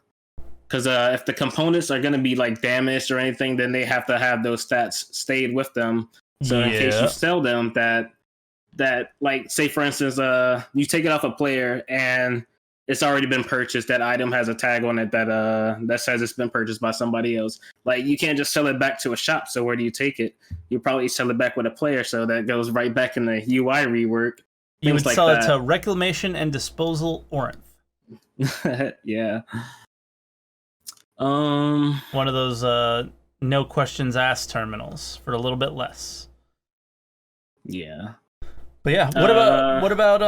because if the components are gonna be like damaged or anything, then they have to have those stats stayed with them. So in case you sell them, that like, say for instance, you take it off a player and it's already been purchased, that item has a tag on it that says it's been purchased by somebody else. Like, you can't just sell it back to a shop. So where do you take it? You probably sell it back with a player, so that goes right back in the UI rework. You would sell it to Reclamation and Disposal Orinth. Yeah. One of those no questions asked terminals for a little bit less. Yeah. But yeah, what about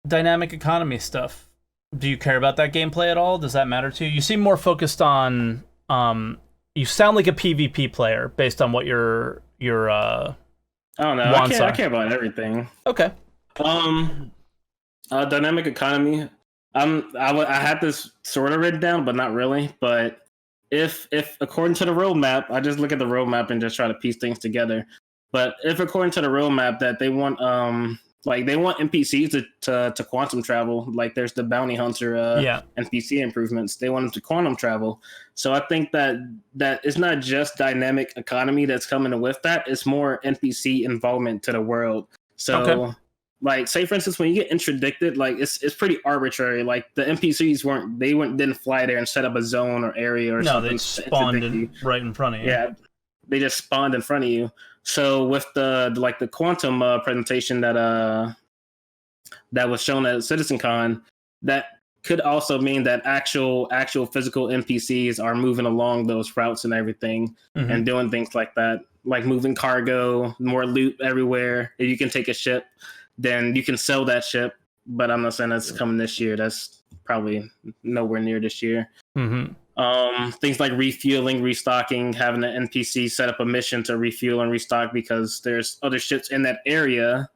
dynamic economy stuff? Do you care about that gameplay at all? Does that matter to you? You seem more focused on you sound like a PvP player based on what your I don't know. I care about everything. Okay. Dynamic economy. I had this sort of written down, but not really. But if according to the roadmap, I just look at the roadmap and just try to piece things together. But if according to the roadmap that they want they want NPCs to quantum travel, like there's the bounty hunter NPC improvements. They want them to quantum travel. So I think that it's not just dynamic economy that's coming with that. It's more NPC involvement to the world. So like, say for instance, when you get interdicted, like it's pretty arbitrary. Like the NPCs didn't fly there and set up a zone or area or something. No, they spawned right in front of you. Yeah, they just spawned in front of you. So with the quantum presentation that was shown at CitizenCon, that could also mean that actual physical NPCs are moving along those routes and everything, and doing things like that, like moving cargo, more loot everywhere. If you can take a ship, then you can sell that ship. But I'm not saying that's coming this year. That's probably nowhere near this year. Things like refueling, restocking, having an NPC set up a mission to refuel and restock because there's other ships in that area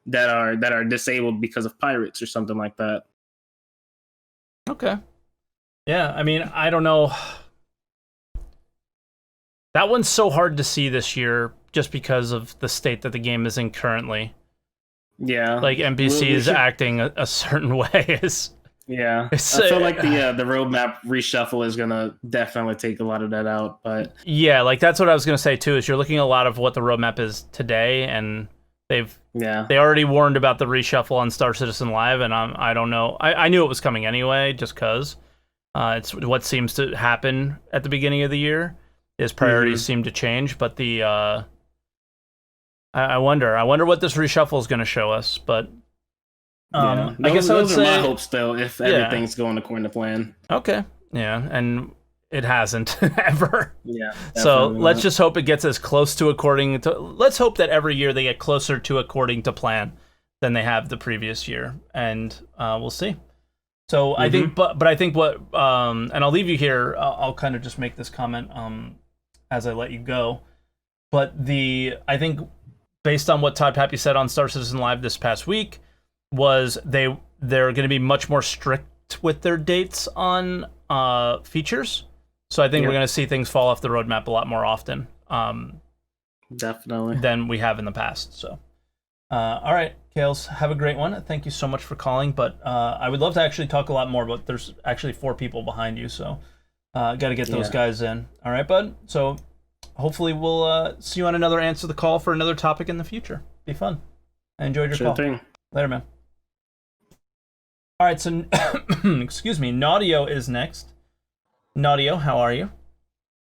that are disabled because of pirates or something like that. Okay. Yeah, I mean, I don't know. That one's so hard to see this year just because of the state that the game is in currently. Yeah. Like NPCs acting a certain way is. Yeah, I feel like the roadmap reshuffle is gonna definitely take a lot of that out. But yeah, like that's what I was gonna say too. Is you're looking at a lot of what the roadmap is today, and they already warned about the reshuffle on Star Citizen Live, and I don't know. I knew it was coming anyway, just cause it's what seems to happen at the beginning of the year. Is priorities seem to change, but I wonder what this reshuffle is gonna show us, but. I guess those are my hopes, though, if everything's going according to plan. Okay, yeah, and it hasn't ever. Yeah. So let's just hope it gets as close to according to. Let's hope that every year they get closer to according to plan than they have the previous year, and we'll see. So I think, but I think what, and I'll leave you here. I'll kind of just make this comment as I let you go. But I think based on what Todd Pappy said on Star Citizen Live this past week. Was they're going to be much more strict with their dates on features. So I think we're going to see things fall off the roadmap a lot more often. Definitely. Than we have in the past. So, all right, Kales, have a great one. Thank you so much for calling. But I would love to actually talk a lot more, but there's actually 4 people behind you. So got to get those guys in. All right, bud. So hopefully we'll see you on another Answer the Call for another topic in the future. Be fun. I enjoyed your call. Thing. Later, man. All right, so excuse me, Naudio is next. Naudio, how are you?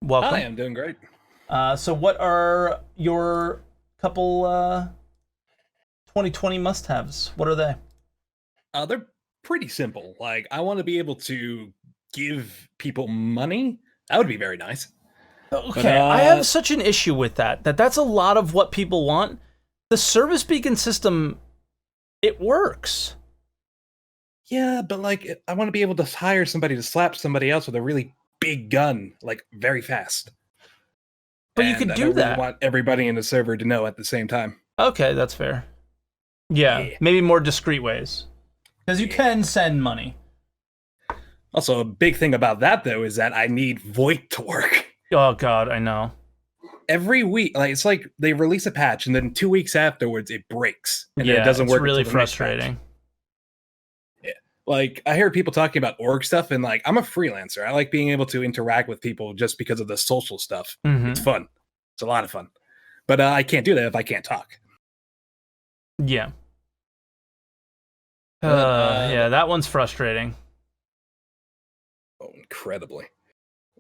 Welcome. Hi, I'm doing great. So what are your couple 2020 must-haves? What are they? They're pretty simple. Like, I want to be able to give people money. That would be very nice. Okay, but, I have such an issue with that. That's a lot of what people want. The service beacon system, it works. Yeah, but like, I want to be able to hire somebody to slap somebody else with a really big gun, like very fast. But you could do that. Really want everybody in the server to know at the same time. Okay, that's fair. Yeah, maybe more discreet ways. Because you can send money. Also, a big thing about that, though, is that I need VoIP to work. Oh, God, I know. Every week, like it's like they release a patch, and then 2 weeks afterwards, it breaks. And then it doesn't work. It's really frustrating. Like, I hear people talking about org stuff, and like, I'm a freelancer. I like being able to interact with people just because of the social stuff. It's fun. It's a lot of fun. But I can't do that if I can't talk. Yeah. Yeah, that one's frustrating. Oh, incredibly.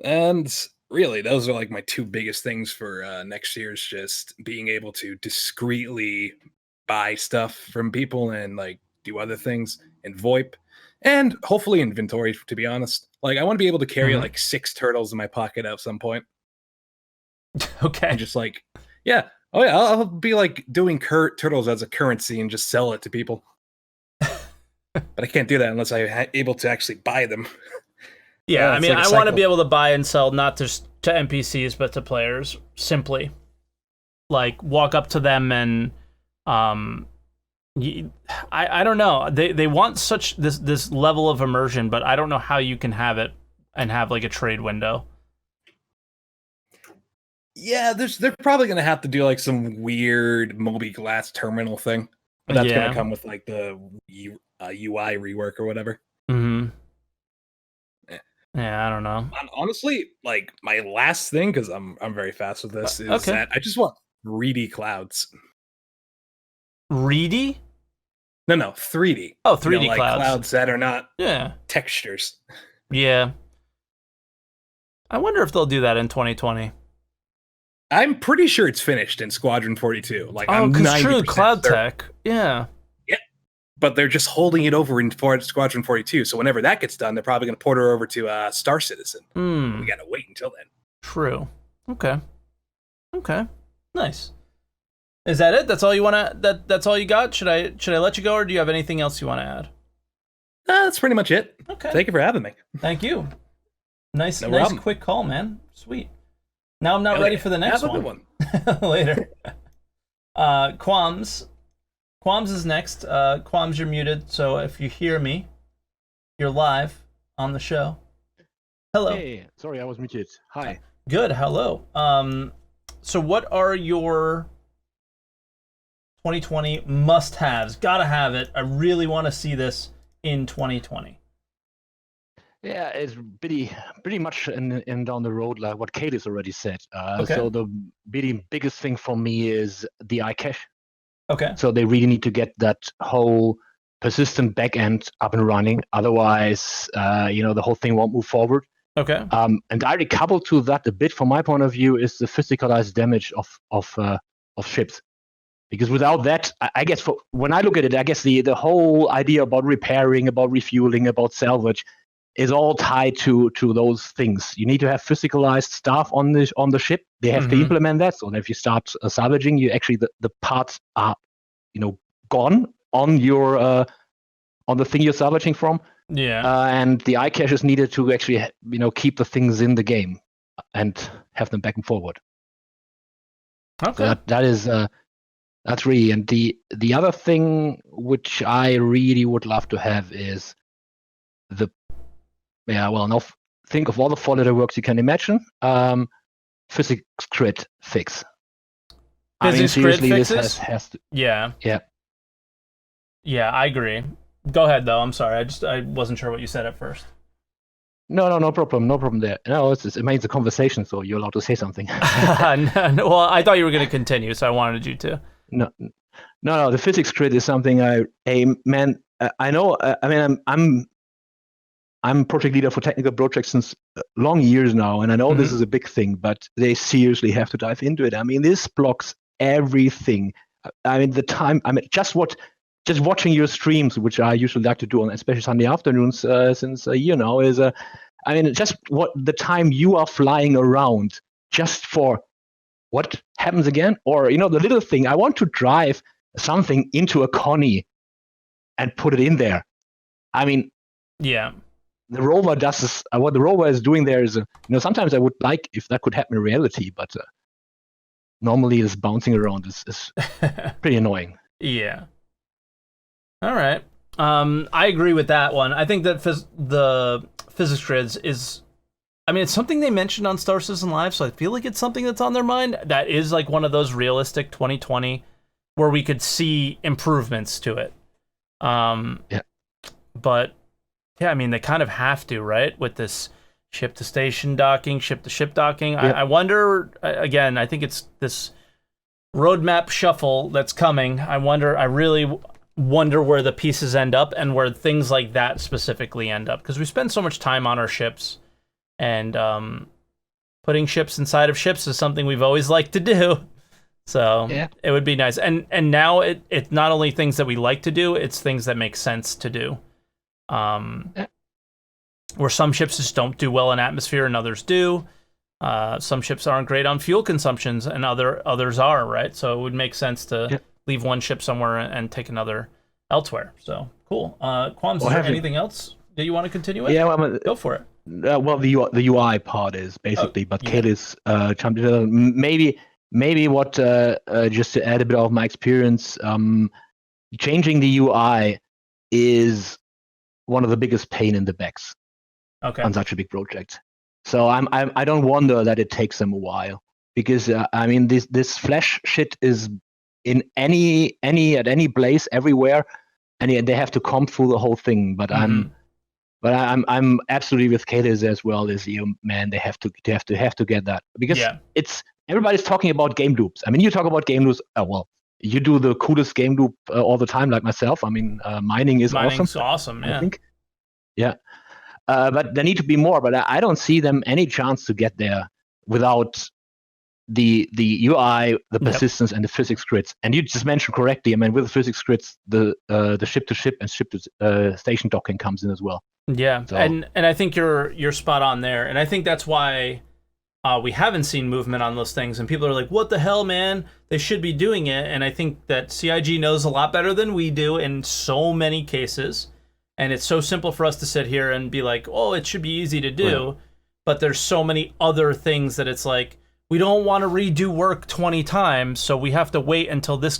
And really, those are like my 2 biggest things for next year's just being able to discreetly buy stuff from people and like do other things. And VoIP, And hopefully inventory, to be honest. Like, I want to be able to carry like 6 turtles in my pocket at some point. Okay. And just like, yeah. Oh yeah, I'll be like doing turtles as a currency and just sell it to people. But I can't do that unless I'm able to actually buy them. Yeah, I mean, like I want to be able to buy and sell not just to NPCs, but to players, simply. Like, walk up to them and, I don't know. They want such this level of immersion, but I don't know how you can have it and have, like, a trade window. Yeah, they're probably going to have to do, like, some weird Moby Glass terminal thing. But that's going to come with, like, the UI rework or whatever. Mm-hmm. Yeah, I don't know. Honestly, like, my last thing, because I'm very fast with this, is that I just want 3D clouds. Reedy? No, 3D. Oh, 3D like clouds. Clouds that are not textures. Yeah. I wonder if they'll do that in 2020. I'm pretty sure it's finished in Squadron 42. Like, oh, because true, Cloud Tech. Yeah. Yeah. But they're just holding it over in Squadron 42. So whenever that gets done, they're probably going to port her over to Star Citizen. We got to wait until then. True. Okay. Nice. Is that it? That's all you want to? That's all you got? Should I let you go, or do you have anything else you want to add? That's pretty much it. Okay. Thank you for having me. Thank you. Nice problem. quick call, man. Sweet. Now I'm not ready for the next one. Later. Quams. Quams is next. Quams, you're muted, so if you hear me, you're live on the show. Hello. Hey, sorry, I was muted. Hi. Good, hello. So what are your 2020 must-haves? Gotta have it. I really want to see this in 2020. Yeah, it's pretty much in down the road, like what Kate has already said. Okay. So the biggest thing for me is the iCache. Okay. So they really need to get that whole persistent backend up and running. Otherwise, the whole thing won't move forward. Okay. And directly coupled to that, a bit from my point of view, is the physicalized damage of ships. Because without that, I guess when I look at it, I guess the whole idea about repairing, about refueling, about salvage is all tied to those things. You need to have physicalized stuff on the ship. They have to implement that. So that if you start salvaging, you actually the parts are gone on your on the thing you're salvaging from. Yeah. And the iCache is needed to actually keep the things in the game and have them back and forward. Okay. So that's really, and the other thing which I really would love to have is think of all the 4-letter works you can imagine. Physics grid fix. Physics grid fixes? This has to. Yeah. Yeah. Yeah, I agree. Go ahead though. I'm sorry. I wasn't sure what you said at first. No problem there. No, it means a conversation, so you're allowed to say something. No, well, I thought you were going to continue, so I wanted you to. No. The physics grid is something I know. I'm project leader for technical projects since long years now, and I know this is a big thing, but they seriously have to dive into it. I mean, this blocks everything. I mean, just watching your streams, which I usually like to do on especially Sunday afternoons since a year now, is just what the time you are flying around just for what happens again, or the little thing. I want to drive something into a Connie and put it in there. I mean, yeah. The rover does this. What the rover is doing there is, sometimes I would like if that could happen in reality, but normally this bouncing around is pretty annoying. Yeah. All right. I agree with that one. I think that the physics grids is, it's something they mentioned on Star Citizen Live, so I feel like it's something that's on their mind. That is like one of those realistic 2020 where we could see improvements to it. Yeah. But yeah, they kind of have to, right? With this ship-to-station docking, ship-to-ship docking. Yeah. I wonder, again, I think it's this roadmap shuffle that's coming. I really wonder where the pieces end up and where things like that specifically end up. Because we spend so much time on our ships, and putting ships inside of ships is something we've always liked to do. So It would be nice. And now it's not only things that we like to do, it's things that make sense to do. Where some ships just don't do well in atmosphere and others do. Some ships aren't great on fuel consumptions and others are, right? So it would make sense to leave one ship somewhere and take another elsewhere. So cool. Quams, is there anything else that you want to continue with? Yeah, well, go for it. Well, the UI part is basically, but Kaylee's jumped in. Maybe what just to add a bit of my experience, changing the UI is one of the biggest pain in the backs on such a big project. So I don't wonder that it takes them a while, because I mean this Flash shit is in at any place everywhere, and they have to comb through the whole thing. But I'm absolutely with Kaylee as well as you, man. They have to get that, because it's everybody's talking about game loops. I mean, you talk about game loops. Well, you do the coolest game loop all the time, like myself. I mean, mining is awesome. Yeah. I think. Yeah. But there need to be more. But I don't see them any chance to get there without the UI, the persistence, and the physics grids. And you just mentioned correctly. I mean, with the physics grids, the ship to ship and ship to station docking comes in as well. Yeah, so. and I think you're spot on there. And I think that's why we haven't seen movement on those things. And people are like, "What the hell, man? They should be doing it." And I think that CIG knows a lot better than we do in so many cases. And it's so simple for us to sit here and be like, oh, it should be easy to do. But there's so many other things that it's like, we don't want to redo work 20 times, so we have to wait until this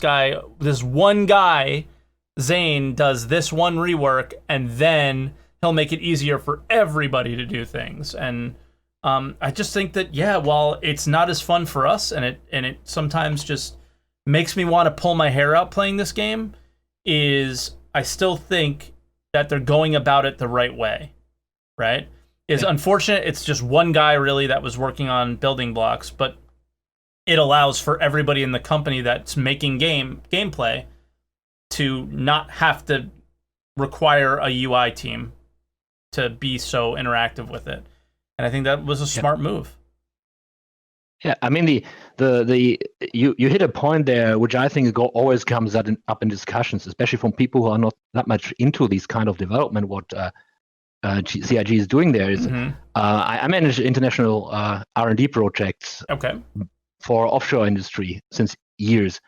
one guy, Zane, does this one rework, and then he'll make it easier for everybody to do things. And I just think that, while it's not as fun for us, and it sometimes just makes me want to pull my hair out playing this game, I still think that they're going about it the right way, right? It's unfortunate it's just one guy really that was working on building blocks, but it allows for everybody in the company that's making gameplay to not have to require a UI team to be so interactive with it. And I think that was a smart move. Yeah, I mean you hit a point there, which I think always comes up in discussions, especially from people who are not that much into these kind of development. What CIG is doing there is, I manage international R&D projects for offshore industry since years,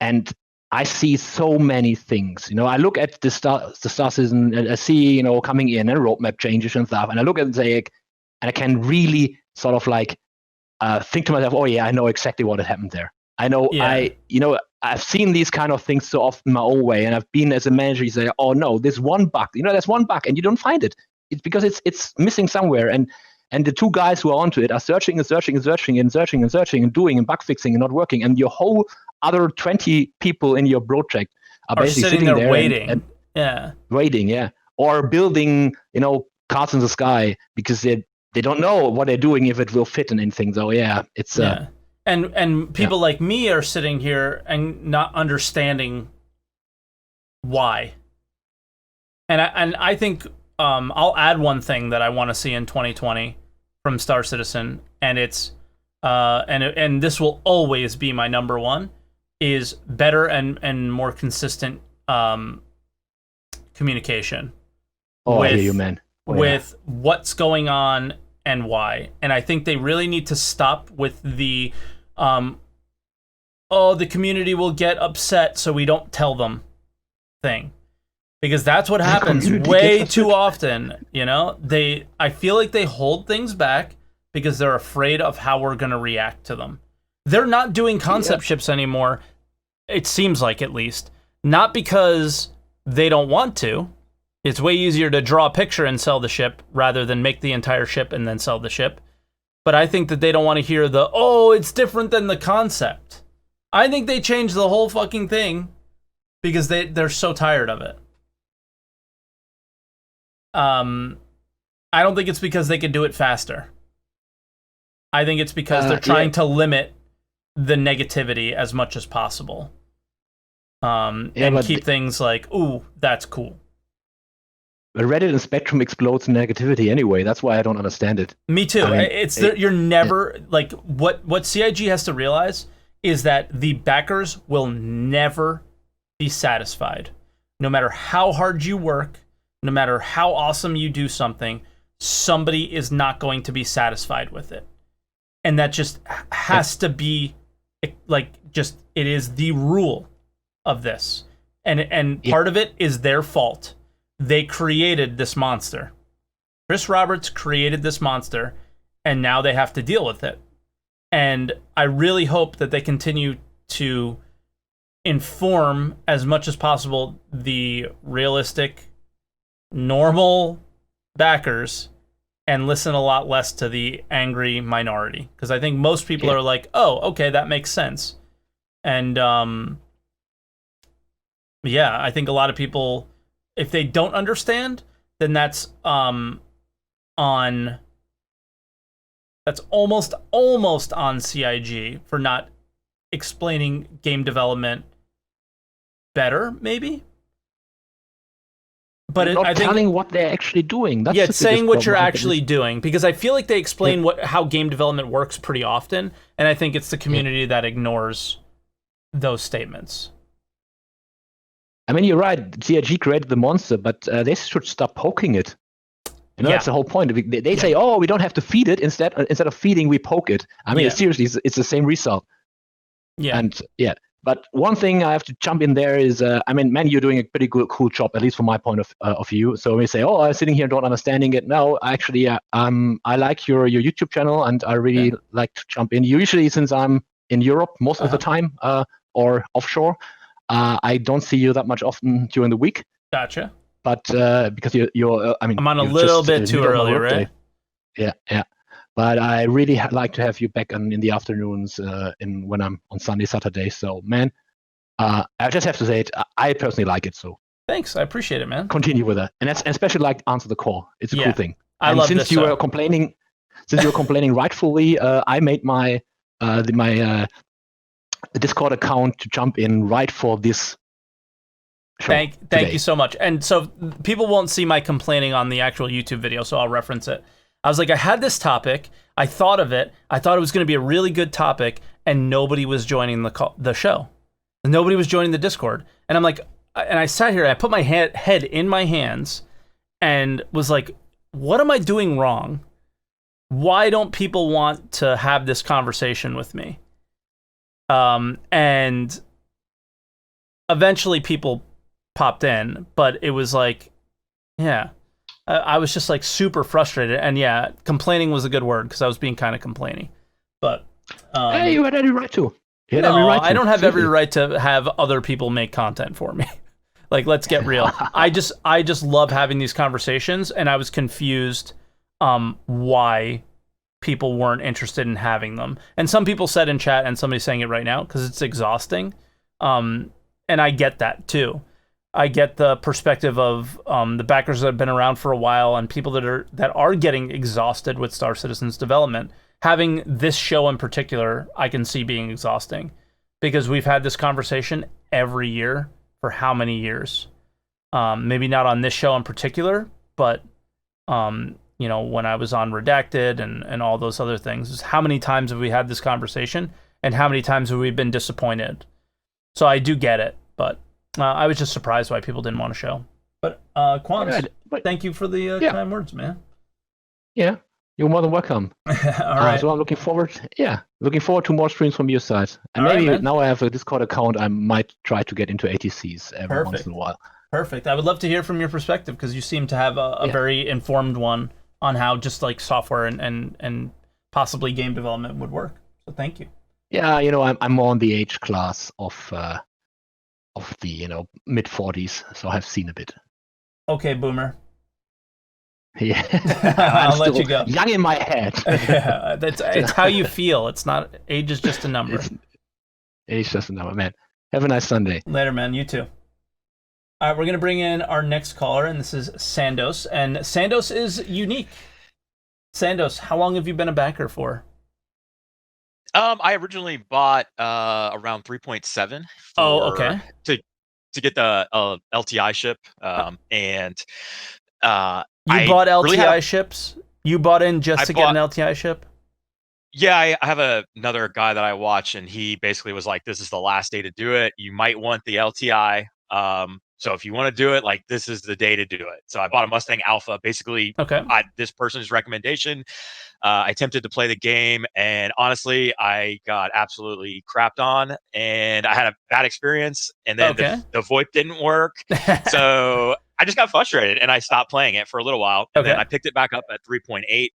and I see so many things. You know, I look at the star season, and I see coming in and roadmap changes and stuff, and I look at Zayek, and I can really sort of like. Think to myself, oh yeah, I know exactly what had happened there. I know, I've seen these kind of things so often my own way, and I've been as a manager. You say, oh no, there's one bug. There's one bug, and you don't find it. It's because it's missing somewhere, and the two guys who are onto it are searching and doing and bug fixing and not working, and your whole other 20 people in your project are basically sitting there waiting. Waiting, or building, cars in the sky because they don't know what they're doing, if it will fit in anything. So it's and people like me are sitting here and not understanding why. And I think I'll add one thing that I want to see in 2020 from Star Citizen, and it's and this will always be my number one, is better and more consistent communication. I hear you, man. With what's going on and why. And I think they really need to stop with the the community will get upset so we don't tell them thing. Because that's what happens way too often, I feel like they hold things back because they're afraid of how we're going to react to them. They're not doing concept ships anymore, it seems like, at least. Not because they don't want to. It's way easier to draw a picture and sell the ship rather than make the entire ship and then sell the ship. But I think that they don't want to hear it's different than the concept. I think they changed the whole fucking thing because they're so tired of it. I don't think it's because they could do it faster. I think it's because they're trying to limit the negativity as much as possible. And keep things like, ooh, that's cool. But Reddit and Spectrum explodes in negativity anyway. That's why I don't understand it. Me too. I mean, you're never like what CIG has to realize is that the backers will never be satisfied, no matter how hard you work, no matter how awesome you do something, somebody is not going to be satisfied with it. And that just has to be, like, just, it is the rule of this. And part of it is their fault. They created this monster. Chris Roberts created this monster, and now they have to deal with it. And I really hope that they continue to inform as much as possible the realistic, normal backers and listen a lot less to the angry minority. Because I think most people are like, oh, okay, that makes sense. And yeah, I think a lot of people, if they don't understand, then that's that's almost on CIG for not explaining game development better, maybe. But not I think telling what they're actually doing. That's it's saying what you're actually doing, because I feel like they explain how game development works pretty often, and I think it's the community that ignores those statements. I mean, you're right. CIG created the monster, but they should stop poking it. You know, that's the whole point. They say, "Oh, we don't have to feed it. Instead of feeding, we poke it." I mean, seriously, it's the same result. Yeah. And but one thing I have to jump in there is, I mean, man, you're doing a pretty cool job, at least from my point of view. So when you say, "Oh, I'm sitting here not understanding it," no, actually, I like your YouTube channel, and I really like to jump in. Usually, since I'm in Europe most of the time, or offshore, I don't see you that much often during the week. Gotcha. But because you're I mean, I'm on a little bit too early, right? Yeah. But I really like to have you back in the afternoons when I'm on Sunday, Saturday. So, man, I just have to say it. I personally like it. So thanks, I appreciate it, man. Continue with that, and especially like answer the call. It's a cool thing. I love since this. You were complaining, rightfully, I made my Discord account to jump in right for this. Thank you so much. And so people won't see my complaining on the actual YouTube video, so I'll reference it. I was like, I had this topic, I thought of it, I thought it was going to be a really good topic, and nobody was joining the show. Nobody was joining the Discord. And I'm like, and I sat here, and I put my head in my hands, and was like, what am I doing wrong? Why don't people want to have this conversation with me? And eventually people popped in, but it was like, I was just like super frustrated, and complaining was a good word because I was being kind of complaining. But hey, you had every right to. I don't have every right to have other people make content for me. Like, let's get real. I just love having these conversations, and I was confused why people weren't interested in having them. And some people said in chat, and somebody's saying it right now, because it's exhausting. And I get that too. I get the perspective of the backers that have been around for a while and people that are getting exhausted with Star Citizen's development. Having this show in particular, I can see being exhausting, because we've had this conversation every year for how many years? Maybe not on this show in particular, but you know, when I was on Redacted and all those other things, how many times have we had this conversation, and how many times have we been disappointed? So I do get it, but I was just surprised why people didn't want to show. But Quams, thank you for the kind words, man. Yeah, you're more than welcome. All right. So I'm looking forward to more streams from your side. And maybe now I have a Discord account, I might try to get into ATCs every once in a while. Perfect. I would love to hear from your perspective, because you seem to have a very informed one on how just like software and possibly game development would work. So thank you. Yeah, you know, I'm more on the age class of the mid 40s, so I've seen a bit. Okay, boomer. Yeah, I'll let you go. Young in my head. Yeah, it's how you feel. It's not age is just a number. Age is just a number, man. Have a nice Sunday. Later, man. You too. All right, we're gonna bring in our next caller, and this is Sandos. And Sandos is unique. Sandos, how long have you been a backer for? I originally bought around 3.7. Oh, okay. To get the LTI ship, and you bought LTI ships. You bought in just to get an LTI ship. Yeah, I have another guy that I watch, and he basically was like, "This is the last day to do it. You might want the LTI." So if you want to do it, like, this is the day to do it. So I bought a Mustang Alpha, basically this person's recommendation. I attempted to play the game, and honestly, I got absolutely crapped on, and I had a bad experience, and then the VoIP didn't work. So I just got frustrated, and I stopped playing it for a little while, and then I picked it back up at 3.8.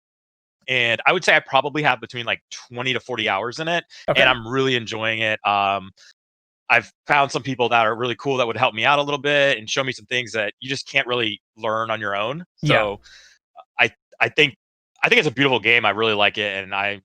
And I would say I probably have between like 20 to 40 hours in it, and I'm really enjoying it. I've found some people that are really cool that would help me out a little bit and show me some things that you just can't really learn on your own. So I think it's a beautiful game. I really like it, and I'm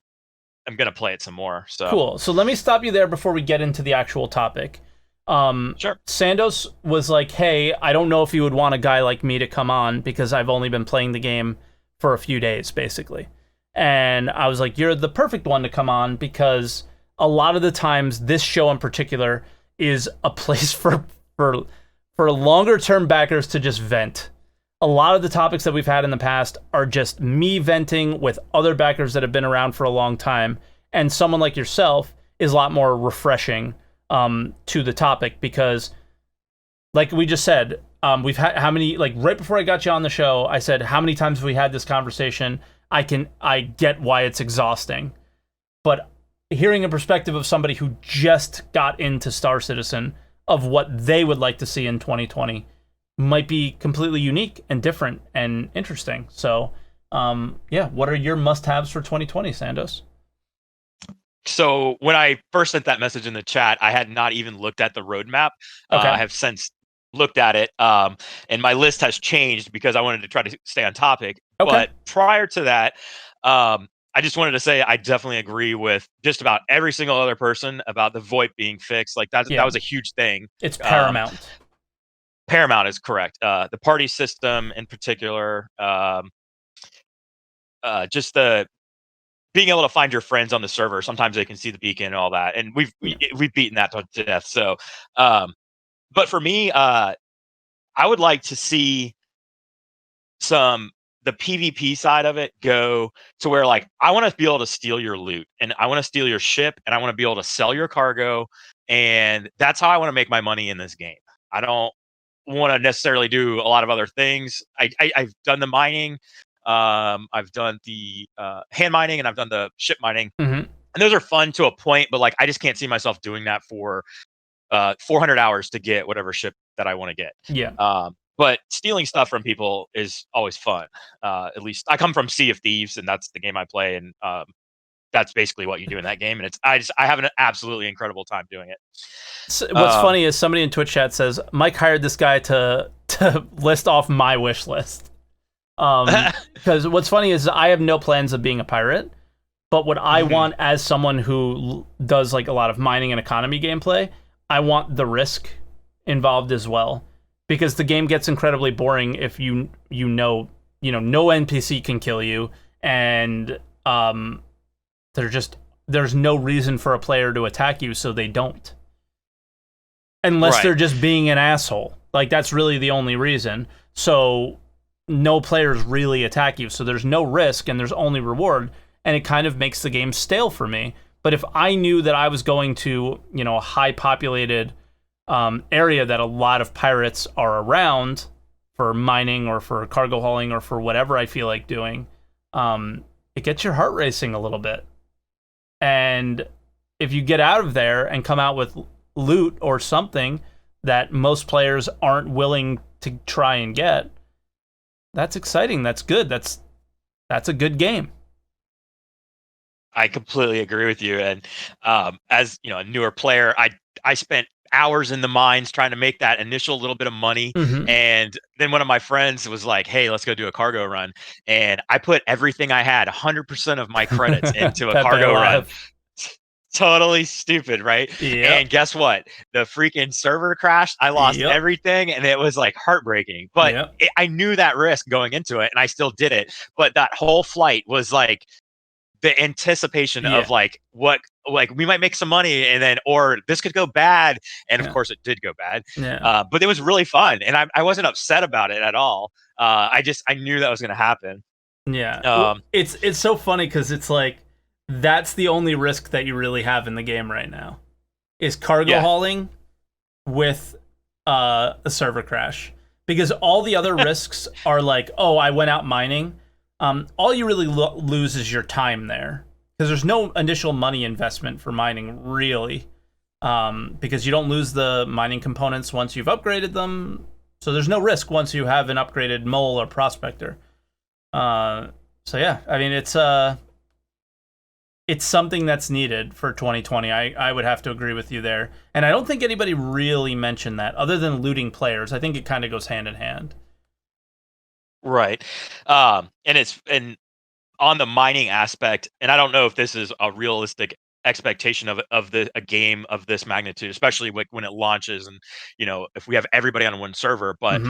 gonna play it some more. So cool. So let me stop you there before we get into the actual topic. Sure. Sandos was like, "Hey, I don't know if you would want a guy like me to come on because I've only been playing the game for a few days, basically." And I was like, "You're the perfect one to come on because a lot of the times this show in particular is a place for longer term backers to just vent. A lot of the topics that we've had in the past are just me venting with other backers that have been around for a long time, and someone like yourself is a lot more refreshing to the topic because, like we just said, we've had how many, like right before I got you on the show, I said, how many times have we had this conversation? I get why it's exhausting, but hearing a perspective of somebody who just got into Star Citizen of what they would like to see in 2020 might be completely unique and different and interesting. So, what are your must-haves for 2020, Sandos? So when I first sent that message in the chat, I had not even looked at the roadmap. I have since looked at it, and my list has changed because I wanted to try to stay on topic. But prior to that, I just wanted to say I definitely agree with just about every single other person about the VoIP being fixed. Like that was a huge thing. It's paramount. Paramount is correct. The party system in particular, just the being able to find your friends on the server. Sometimes they can see the beacon and all that, and we've beaten that to death. So, but for me, I would like to see the PvP side of it go to where, like, I want to be able to steal your loot, and I want to steal your ship, and I want to be able to sell your cargo, and that's how I want to make my money in this game. I don't want to necessarily do a lot of other things. I've done the mining, I've done the hand mining, and I've done the ship mining, and those are fun to a point, but like I just can't see myself doing that for 400 hours to get whatever ship that I want to get. But stealing stuff from people is always fun. At least I come from Sea of Thieves, and that's the game I play, and that's basically what you do in that game. And I have an absolutely incredible time doing it. So what's funny is somebody in Twitch chat says Mike hired this guy to list off my wish list. Because what's funny is I have no plans of being a pirate, but what I want as someone who does like a lot of mining and economy gameplay, I want the risk involved as well. Because the game gets incredibly boring if you know no NPC can kill you, and there's no reason for a player to attack you, so they don't. Unless they're just being an asshole. Like, that's really the only reason. So no players really attack you, so there's no risk and there's only reward, and it kind of makes the game stale for me. But if I knew that I was going to, a high populated area that a lot of pirates are around for mining or for cargo hauling or for whatever I feel like doing, it gets your heart racing a little bit. And if you get out of there and come out with loot or something that most players aren't willing to try and get, that's exciting. That's good. That's a good game. I completely agree with you. And as a newer player, I spent hours in the mines trying to make that initial little bit of money. And then one of my friends was like, hey, let's go do a cargo run. And I put everything I had, 100% of my credits into a cargo run. Totally stupid, right? And guess what? The freaking server crashed. I lost everything, and it was like heartbreaking. But I knew that risk going into it, and I still did it. But that whole flight was like the anticipation of like we might make some money, and then or this could go bad, and of course it did go bad. But it was really fun, and I wasn't upset about it at all. I knew that was going to happen. It's so funny because it's like that's the only risk that you really have in the game right now is cargo hauling with a server crash, because all the other risks are like, oh, I went out mining. All you really lose is your time there, because there's no initial money investment for mining, really, because you don't lose the mining components once you've upgraded them. So there's no risk once you have an upgraded mole or prospector. So yeah, I mean, it's something that's needed for 2020. I would have to agree with you there. And I don't think anybody really mentioned that, other than looting players. I think it kind of goes hand in hand. Right. And on the mining aspect, and I don't know if this is a realistic expectation of a game of this magnitude, especially when it launches, and if we have everybody on one server. But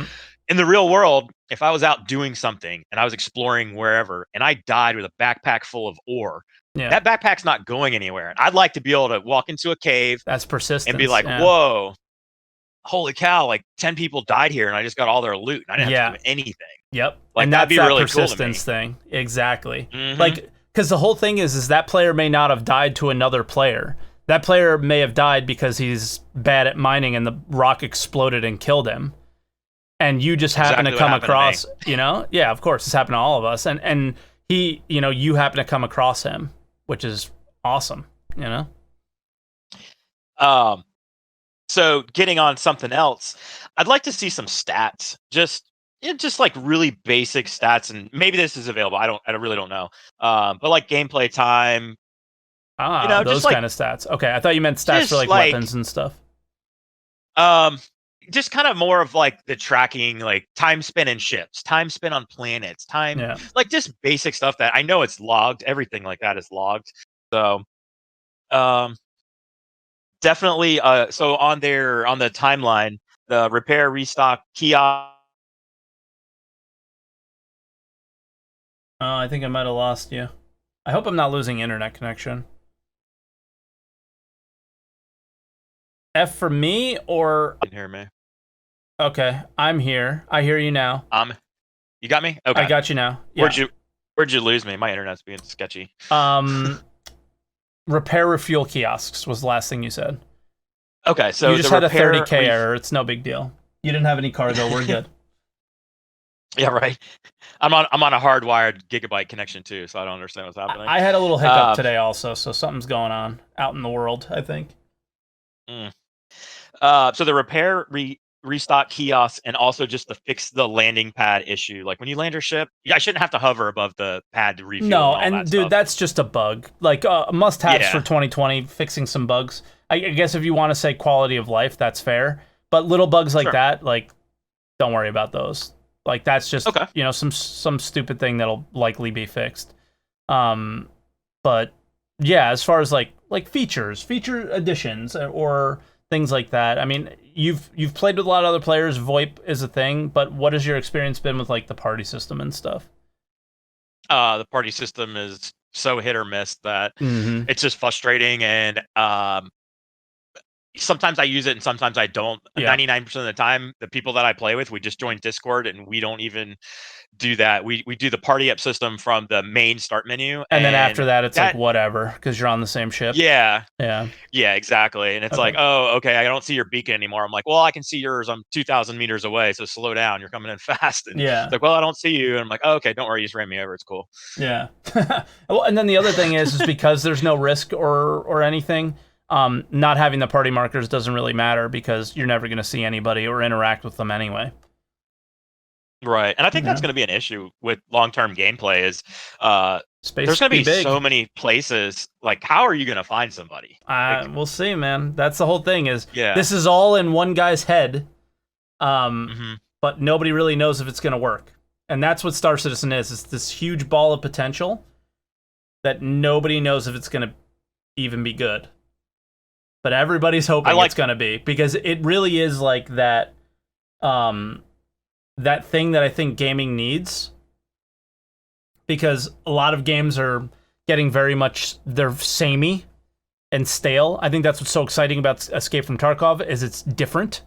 in the real world, if I was out doing something and I was exploring wherever and I died with a backpack full of ore, that backpack's not going anywhere. And I'd like to be able to walk into a cave, that's persistence, and be like, whoa, holy cow, like 10 people died here and I just got all their loot and I didn't have to do anything. Yep. Like, and that'd be that really persistence cool to me. thing. Exactly. Like, because the whole thing is that player may not have died to another player. That player may have died because he's bad at mining and the rock exploded and killed him. And you just happen to come across, yeah, of course, it's happened to all of us. And he, you happen to come across him, which is awesome, So getting on something else, I'd like to see some stats, just like really basic stats, and maybe this is available. I really don't know. But like gameplay time, those just like, kind of stats. Okay, I thought you meant stats for like weapons and stuff. Just kind of more of like the tracking, like time spent in ships, time spent on planets, like just basic stuff that I know it's logged. Everything like that is logged. So, definitely. So on the timeline, the repair, restock, kiosk. Oh, I think I might have lost you. I hope I'm not losing internet connection. F for me, or... You can hear me. Okay, I'm here. I hear you now. You got me? Okay. I got you now. Yeah. Where'd you lose me? My internet's being sketchy. Repair, refuel kiosks was the last thing you said. Okay, so you just had a 30K error. It's no big deal. You didn't have any cargo. We're good. Yeah, right. I'm on a hardwired gigabyte connection too, so I don't understand what's happening. I had a little hiccup today also, so something's going on out in the world, I think. So the repair, restock kiosks, and also just to fix the landing pad issue. Like when you land your ship, I shouldn't have to hover above the pad to refuel. No, and dude, that's just a bug. Like must-haves for 2020, fixing some bugs. I guess if you want to say quality of life, that's fair. But little bugs like that, like, don't worry about those. Like, that's just some stupid thing that'll likely be fixed. But yeah, as far as like feature additions or things like that. I mean, you've played with a lot of other players. VoIP is a thing, but what has your experience been with like the party system and stuff? The party system is so hit or miss that it's just frustrating, and sometimes I use it and sometimes I don't. 99% of the time, the people that I play with, we just join Discord and we don't even do that. We do the party up system from the main start menu. And then after that, it's like whatever, because you're on the same ship. Yeah, Yeah, exactly. And it's like, oh, okay, I don't see your beacon anymore. I'm like, well, I can see yours. I'm 2,000 meters away, so slow down. You're coming in fast. And it's like, well, I don't see you. And I'm like, oh, okay, don't worry. You just ran me over. It's cool. Yeah. Well, and then the other thing is because there's no risk or anything, not having the party markers doesn't really matter because you're never going to see anybody or interact with them anyway. Right. And I think that's going to be an issue with long-term gameplay is there's going to be so many places. Like, how are you going to find somebody? We'll see, man. That's the whole thing is this is all in one guy's head, but nobody really knows if it's going to work. And that's what Star Citizen is. It's this huge ball of potential that nobody knows if it's going to even be good. But everybody's hoping it's going to be, because it really is like that that thing that I think gaming needs, because a lot of games are getting very much, they're samey and stale. I think that's what's so exciting about Escape from Tarkov is it's different.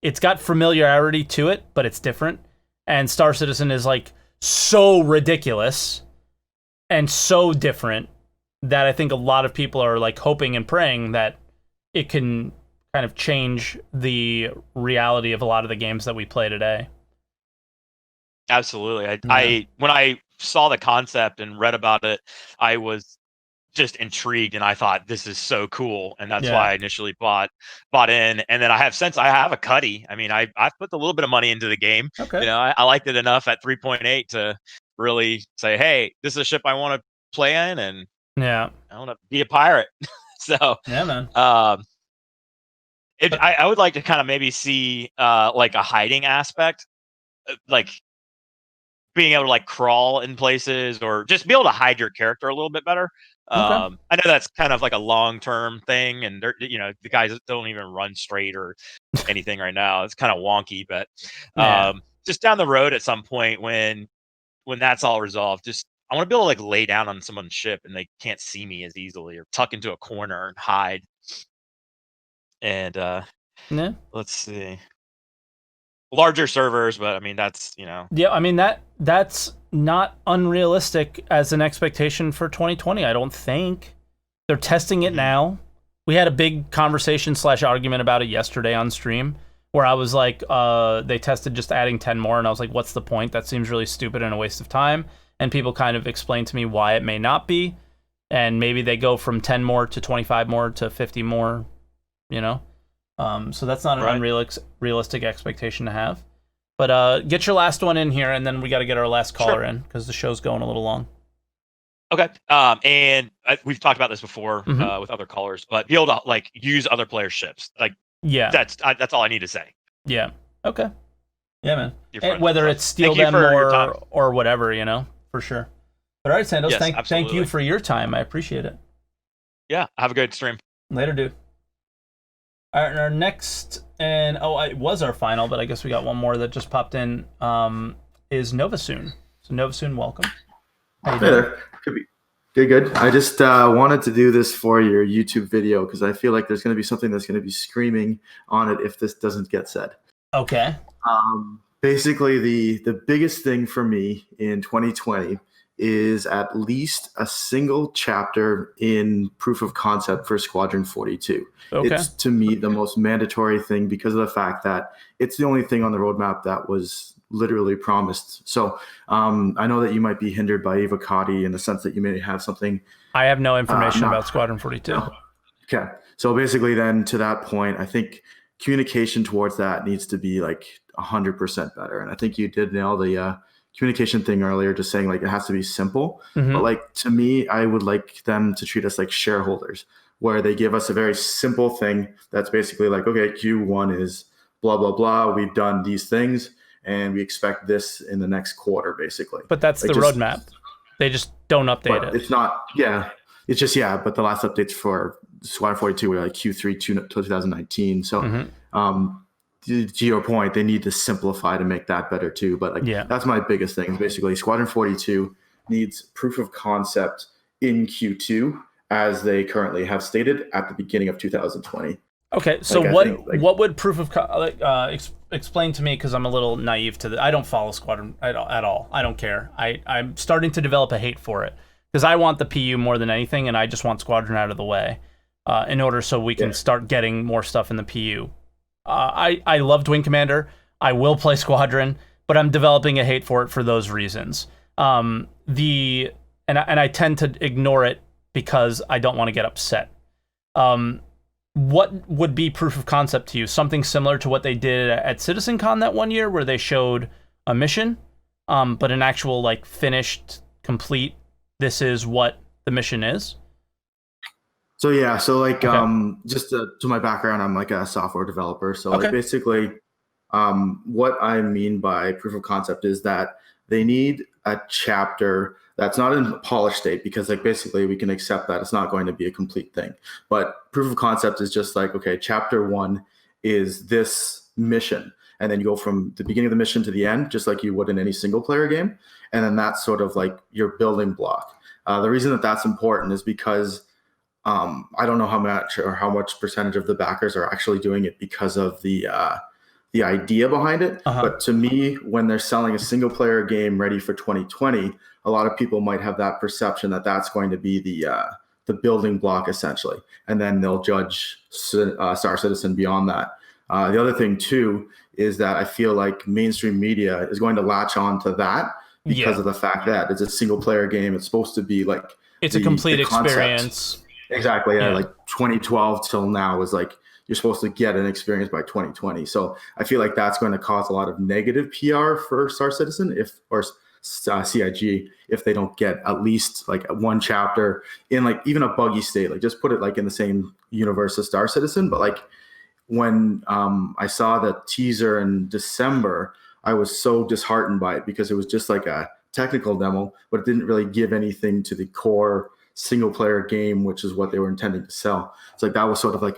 It's got familiarity to it, but it's different. And Star Citizen is like so ridiculous and so different that I think a lot of people are like hoping and praying that it can kind of change the reality of a lot of the games that we play today. Absolutely. I when I saw the concept and read about it, I was just intrigued, and I thought this is so cool, and that's why I initially bought in. And then I have a Cuddy. I mean, I've put a little bit of money into the game. Okay. You know, I liked it enough at 3.8 to really say, hey, this is a ship I want to play in, and I want to be a pirate. So yeah, man. I would like to kind of maybe see like a hiding aspect, like being able to like crawl in places or just be able to hide your character a little bit better. I know that's kind of like a long-term thing, and the guys don't even run straight or anything right now. It's kind of wonky, but just down the road at some point when that's all resolved, just I want to be able to like lay down on someone's ship and they can't see me as easily, or tuck into a corner and hide. And let's see. Larger servers, but I mean that's yeah, I mean that's not unrealistic as an expectation for 2020. I don't think they're testing it now. We had a big conversation / argument about it yesterday on stream, where I was like, they tested just adding 10 more, and I was like, what's the point? That seems really stupid and a waste of time. And people kind of explained to me why it may not be, and maybe they go from 10 more to 25 more to 50 more, so that's not an unrealistic expectation to have. But get your last one in here, and then we got to get our last caller in because the show's going a little long. Okay. And we've talked about this before with other callers, but be able to like use other players' ships. Like, that's all I need to say. Yeah. Okay. Yeah, man. And whether it's steal them or whatever, for sure. But all right, Sandos, thank you for your time. I appreciate it. Yeah. Have a good stream. Later, dude. All right, our next, and it was our final, but I guess we got one more that just popped in, is Novasoon. So Novasoon, welcome. How you doing? There. Good. I just wanted to do this for your YouTube video because I feel like there's going to be something that's going to be screaming on it if this doesn't get said. Okay. Basically, the biggest thing for me in 2020 is at least a single chapter in proof of concept for Squadron 42. Okay. It's, to me, the most mandatory thing because of the fact that it's the only thing on the roadmap that was literally promised. So I know that you might be hindered by Avocati in the sense that you may have something. I have no information about Squadron 42. No. Okay. So basically then to that point, I think communication towards that needs to be like 100% better. And I think you did nail the communication thing earlier, just saying like it has to be simple. But like to me, I would like them to treat us like shareholders, where they give us a very simple thing that's basically like, okay, Q1 is blah, blah, blah. We've done these things and we expect this in the next quarter, basically. But that's like the roadmap. They just don't update it. It's not, it's just, but the last updates for Squadron 42 were like Q3 2019. So to your point, they need to simplify to make that better too. But like, that's my biggest thing. Basically, Squadron 42 needs proof of concept in Q2, as they currently have stated at the beginning of 2020. Okay, so what would proof of explain to me, because I'm a little naive to I don't follow Squadron at all. I don't care. I'm starting to develop a hate for it because I want the PU more than anything, and I just want Squadron out of the way in order so we can start getting more stuff in the PU. I loved Wing Commander. I will play Squadron, but I'm developing a hate for it for those reasons. And I tend to ignore it because I don't want to get upset. What would be proof of concept to you? Something similar to what they did at CitizenCon that one year, where they showed a mission, but an actual like finished, complete. This is what the mission is. So just to my background, I'm like a software developer. So like basically, what I mean by proof of concept is that they need a chapter that's not in a polished state, because like basically we can accept that it's not going to be a complete thing. But proof of concept is just like, okay, chapter 1 is this mission. And then you go from the beginning of the mission to the end, just like you would in any single player game. And then that's sort of like your building block. The reason that that's important is because I don't know how much percentage of the backers are actually doing it because of the idea behind it. But to me, when they're selling a single player game ready for 2020, a lot of people might have that perception that that's going to be the the building block essentially, and then they'll judge Star Citizen beyond that. The other thing too is that I feel like mainstream media is going to latch on to that because of the fact that it's a single player game. It's supposed to be like it's a complete experience. Exactly. Yeah. Like 2012 till now is like you're supposed to get an experience by 2020. So I feel like that's going to cause a lot of negative PR for Star Citizen or CIG if they don't get at least like one chapter in like even a buggy state. Like just put it like in the same universe as Star Citizen. But like when I saw the teaser in December, I was so disheartened by it because it was just like a technical demo, but it didn't really give anything to the core single player game, which is what they were intending to sell. It's like that was sort of like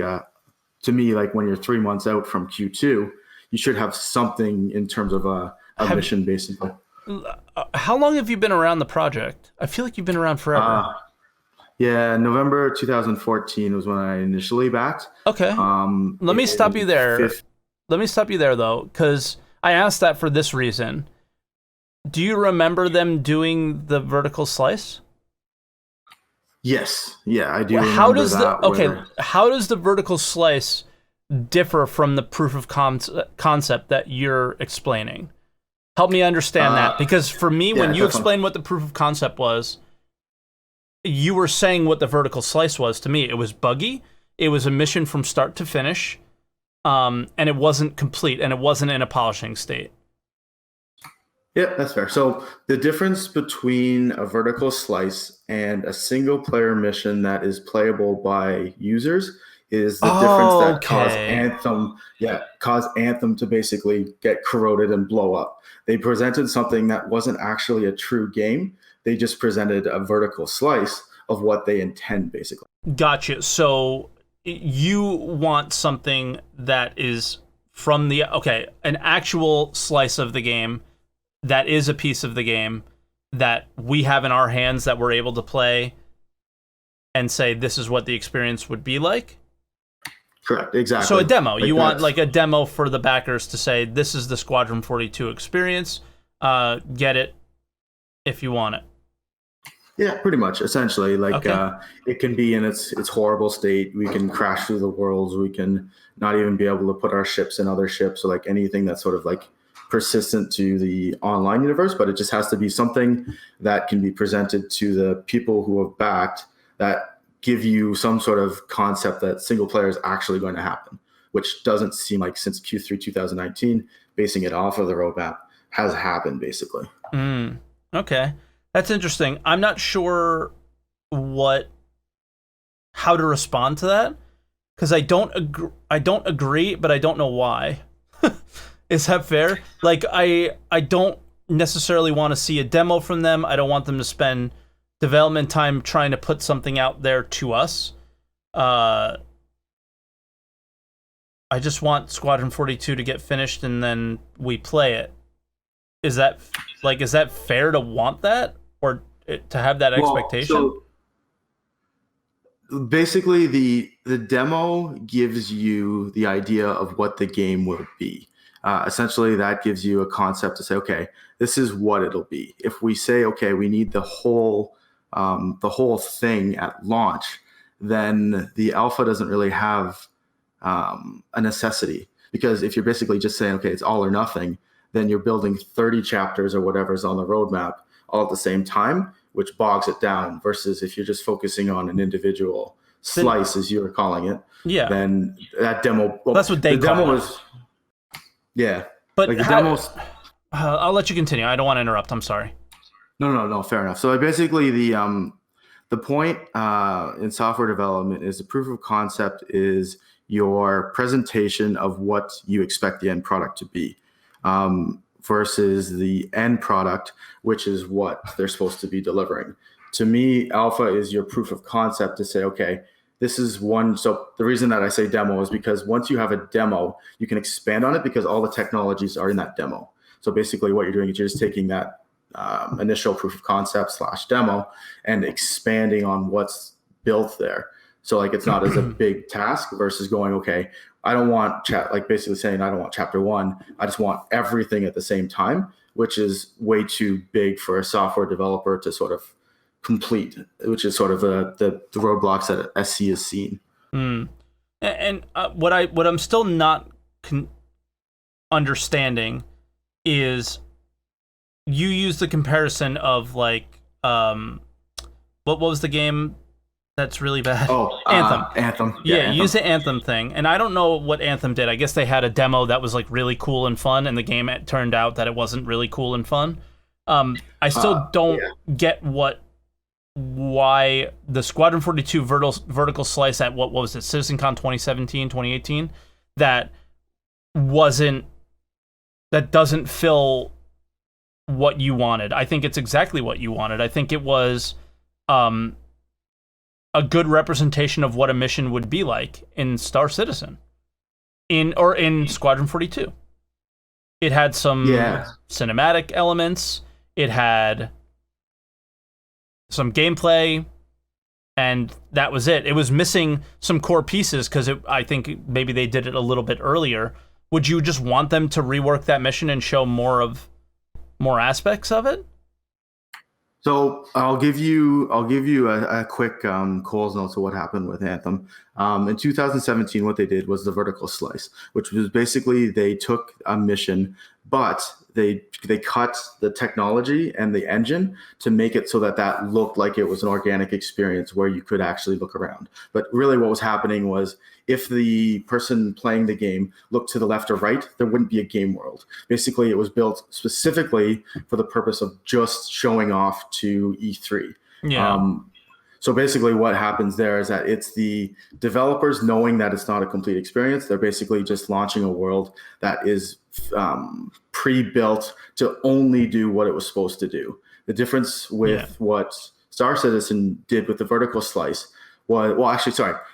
to me, like when you're 3 months out from Q2, you should have something in terms of a mission, basically. How long have you been around the project? I feel like you've been around forever. Yeah, November 2014 was when I initially backed. Okay. Let me stop you there. Let me stop you there, though, because I asked that for this reason. Do you remember them doing the vertical slice? Yes. Yeah, I do. How does how does the vertical slice differ from the proof of concept that you're explaining? Help me understand that, because for me, when you explained what the proof of concept was, you were saying what the vertical slice was to me. It was buggy. It was a mission from start to finish, and it wasn't complete, and it wasn't in a polishing state. Yeah, that's fair. So the difference between a vertical slice and a single player mission that is playable by users is the difference that caused Anthem to basically get corroded and blow up. They presented something that wasn't actually a true game. They just presented a vertical slice of what they intend, basically. Gotcha. So you want something that is from an actual slice of the game that is a piece of the game that we have in our hands that we're able to play and say this is what the experience would be like? Correct, exactly. So a demo. You want like a demo for the backers to say this is the Squadron 42 experience. Get it if you want it. Yeah, pretty much. Essentially, like it can be in its horrible state. We can crash through the worlds. We can not even be able to put our ships in other ships, or like anything that's sort of like persistent to the online universe. But it just has to be something that can be presented to the people who have backed that give you some sort of concept that single player is actually going to happen, which doesn't seem like since Q3 2019, basing it off of the roadmap, has happened basically. Okay. That's interesting. I'm not sure how to respond to that, because I don't agree, but I don't know why. Is that fair? Like I don't necessarily want to see a demo from them. I don't want them to spend development time trying to put something out there to us. I just want Squadron 42 to get finished and then we play it. Is that fair to want that, or to have that expectation? So basically, the demo gives you the idea of what the game will be. Essentially, that gives you a concept to say, okay, this is what it'll be. If we say, okay, we need the whole thing at launch, then the alpha doesn't really have a necessity, because if you're basically just saying, okay, it's all or nothing, then you're building 30 chapters or whatever's on the roadmap all at the same time, which bogs it down, versus if you're just focusing on an individual slice, as you were calling it, then that demo... Well, that's what they call it. Yeah. But like the demos... I'll let you continue. I don't want to interrupt. I'm sorry. No, fair enough. So basically the point in software development is the proof of concept is your presentation of what you expect the end product to be, versus the end product, which is what they're supposed to be delivering. To me, alpha is your proof of concept to say, okay, this is one. So the reason that I say demo is because once you have a demo, you can expand on it because all the technologies are in that demo. So basically what you're doing is you're just taking that initial proof of concept / demo and expanding on what's built there. So like it's not as a big task versus going, okay, I don't want basically saying I don't want chapter 1. I just want everything at the same time, which is way too big for a software developer to sort of complete, which is sort of the roadblocks that SC has seen. And what I'm still not understanding is you use the comparison of like what was the game that's really bad? Anthem. Anthem. Yeah, Anthem. use the Anthem thing. And I don't know what Anthem did. I guess they had a demo that was like really cool and fun, and the game turned out that it wasn't really cool and fun. I still don't get why the Squadron 42 vertical slice at what was it, CitizenCon 2017, 2018, that doesn't fill what you wanted. I think it's exactly what you wanted. I think it was a good representation of what a mission would be like in Star Citizen, in Squadron 42. It had some cinematic elements. It had some gameplay, and that was it. It was missing some core pieces because I think maybe they did it a little bit earlier. Would you just want them to rework that mission and show more aspects of it? So I'll give you a quick Cole's notes of what happened with Anthem. In 2017, what they did was the vertical slice, which was basically they took a mission, but they cut the technology and the engine to make it so that looked like it was an organic experience where you could actually look around. But really what was happening was if the person playing the game looked to the left or right, there wouldn't be a game world. Basically, it was built specifically for the purpose of just showing off to E3. Yeah. So basically what happens there is that it's the developers knowing that it's not a complete experience. They're basically just launching a world that is pre-built to only do what it was supposed to do. The difference with what Star Citizen did with the vertical slice was,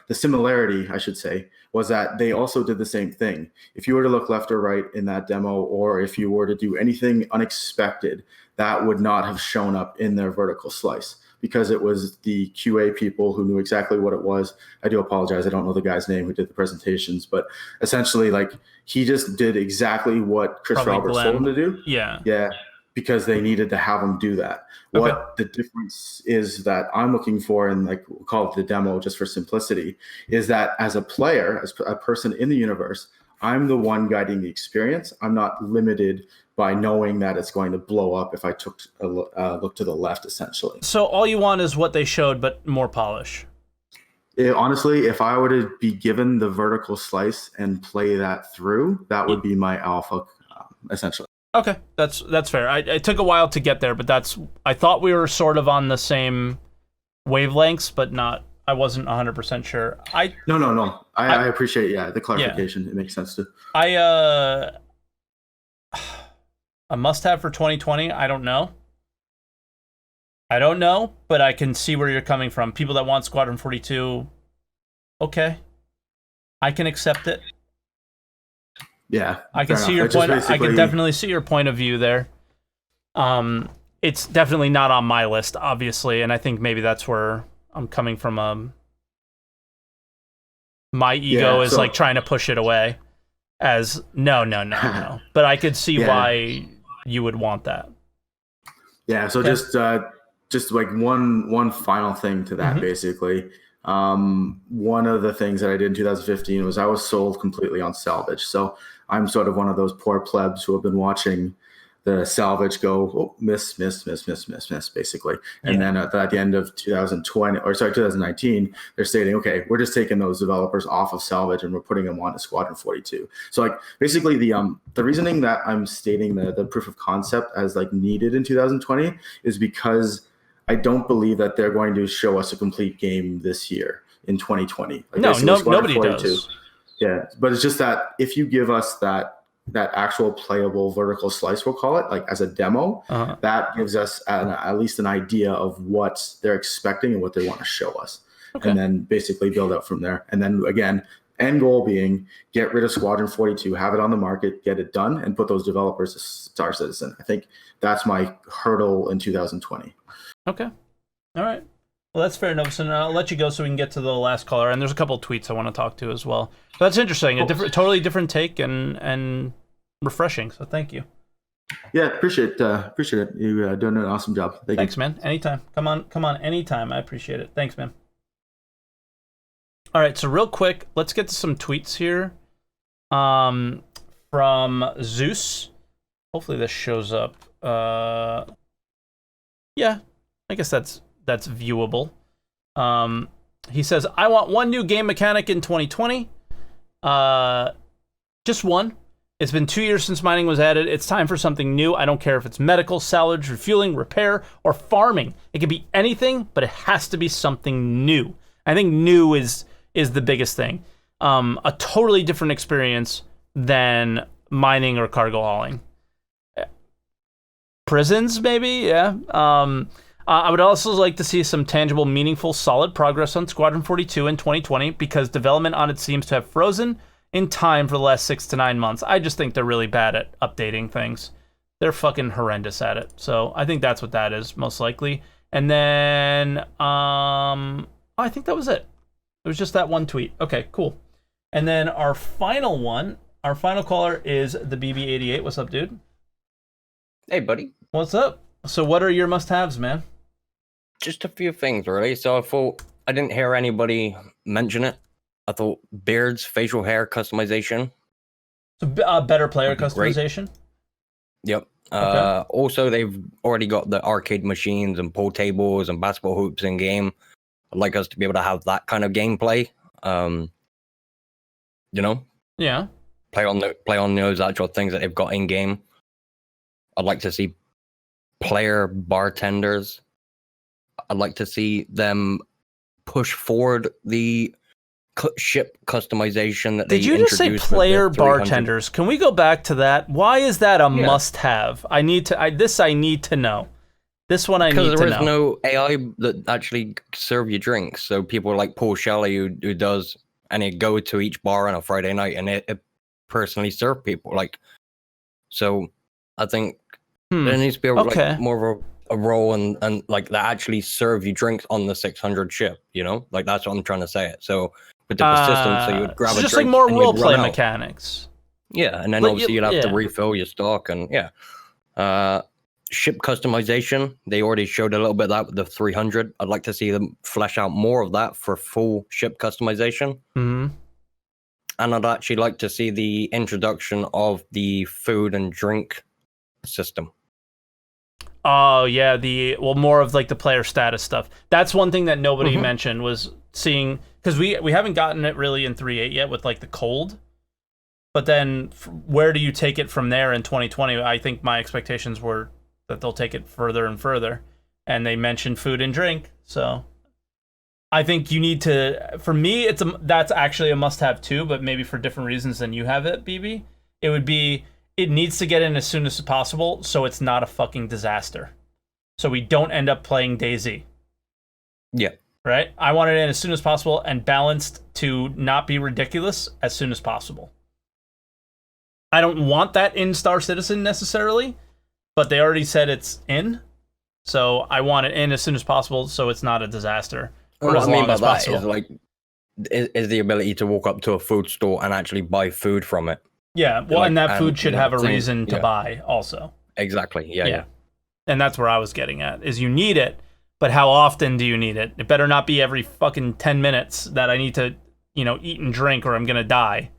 the similarity, I should say, was that they also did the same thing. If you were to look left or right in that demo, or if you were to do anything unexpected, that would not have shown up in their vertical slice, because it was the QA people who knew exactly what it was. I do apologize. I don't know the guy's name who did the presentations, but essentially, like, he just did exactly what Chris Roberts told him to do. Yeah. Yeah. Because they needed to have him do that. Okay. What the difference is that I'm looking for, and like we'll call it the demo just for simplicity, is that as a player, as a person in the universe, I'm the one guiding the experience. I'm not limited by knowing that it's going to blow up if I took a look to the left, essentially. So all you want is what they showed, but more polish. Honestly, if I were to be given the vertical slice and play that through, that would be my alpha, essentially. Okay, that's fair. It took a while to get there, but I thought we were sort of on the same wavelengths, but not. I wasn't 100% sure. No. I appreciate the clarification. Yeah. It makes sense too. A must-have for 2020. I don't know, but I can see where you're coming from. People that want Squadron 42, okay, I can accept it. Yeah, I can see your point. I can definitely see your point of view there. It's definitely not on my list, obviously, and I think maybe that's where I'm coming from. My ego is like trying to push it away as no. But I could see why you would want that. Yeah. So just like one final thing to that, basically. One of the things that I did in 2015 was I was sold completely on salvage. So I'm sort of one of those poor plebs who have been watching the salvage go miss, basically. And then at the end of 2019, they're stating, okay, we're just taking those developers off of salvage and we're putting them onto Squadron 42. So like basically the reasoning that I'm stating the proof of concept as like needed in 2020 is because I don't believe that they're going to show us a complete game this year in 2020. Like nobody does. Yeah, but it's just that if you give us that actual playable vertical slice, we'll call it, like as a demo, that gives us at least an idea of what they're expecting and what they want to show us. Okay. And then basically build up from there. And then again, end goal being get rid of Squadron 42, have it on the market, get it done, and put those developers to Star Citizen. I think that's my hurdle in 2020. Okay. All right. Well, that's fair enough. So now I'll let you go so we can get to the last caller. And there's a couple of tweets I want to talk to as well. So that's interesting. A totally different take and refreshing. So thank you. Yeah, appreciate it. You doing an awesome job. Thanks, man. Anytime. Come on, anytime. I appreciate it. Thanks, man. All right, so real quick, let's get to some tweets here. From Zeus. Hopefully this shows up. Yeah, I guess that's viewable. He says, I want one new game mechanic in 2020. Just one. It's been 2 years since mining was added. It's time for something new. I don't care if it's medical, salvage, refueling, repair, or farming. It could be anything, but it has to be something new. I think new is the biggest thing. A totally different experience than mining or cargo hauling. Prisons, maybe? Yeah. I would also like to see some tangible, meaningful, solid progress on Squadron 42 in 2020 because development on it seems to have frozen in time for the last 6 to 9 months. I just think they're really bad at updating things. They're fucking horrendous at it. So I think that's what that is, most likely. And then, I think that was it. It was just that one tweet. Okay, cool. And then our final caller is the BB88. What's up, dude? Hey, buddy. What's up? So what are your must-haves, man? Just a few things, really. So I thought, I didn't hear anybody mention it. I thought beards, facial hair customization. So better player customization? Yep. Okay. Also, they've already got the arcade machines and pool tables and basketball hoops in game. I'd like us to be able to have that kind of gameplay. You know? Yeah. Play on those actual things that they've got in game. I'd like to see player bartenders. I'd like to see them push forward the ship customization that Did you just say player bartenders? Can we go back to that? Why is that a must-have? I need to know. This one I need to know. Because there is no AI that actually serve you drinks. So people like Paul Shelley who does, and he'd go to each bar on a Friday night and it personally serve people. Like, so I think there needs to be like more of a role and like that actually serve you drinks on the 600 ship, you know? Like that's what I'm trying to say it. So with the persistence, so you would grab a drink. Just like more role play mechanics. Yeah, and then obviously you'd have to refill your stock and ship customization. They already showed a little bit of that with the 300. I'd like to see them flesh out more of that for full ship customization. Mm-hmm. And I'd actually like to see the introduction of the food and drink system. Oh yeah, more of like the player status stuff. That's one thing that nobody mentioned was seeing, because we haven't gotten it really in 3.8 yet with like the cold. But then where do you take it from there in 2020? I think my expectations were that they'll take it further and further. And they mentioned food and drink. So I think you need to, for me, that's actually a must-have too, but maybe for different reasons than you have it, BB. It needs to get in as soon as possible so it's not a fucking disaster. So we don't end up playing DayZ. Yeah. Right? I want it in as soon as possible and balanced to not be ridiculous as soon as possible. I don't want that in Star Citizen necessarily, but they already said it's in. So I want it in as soon as possible so it's not a disaster. What I mean by that is like is the ability to walk up to a food store and actually buy food from it. Yeah, well, like, and that food should have a reason to buy also. Exactly, yeah. And that's where I was getting at, is you need it, but how often do you need it? It better not be every fucking 10 minutes that I need to, eat and drink or I'm going to die.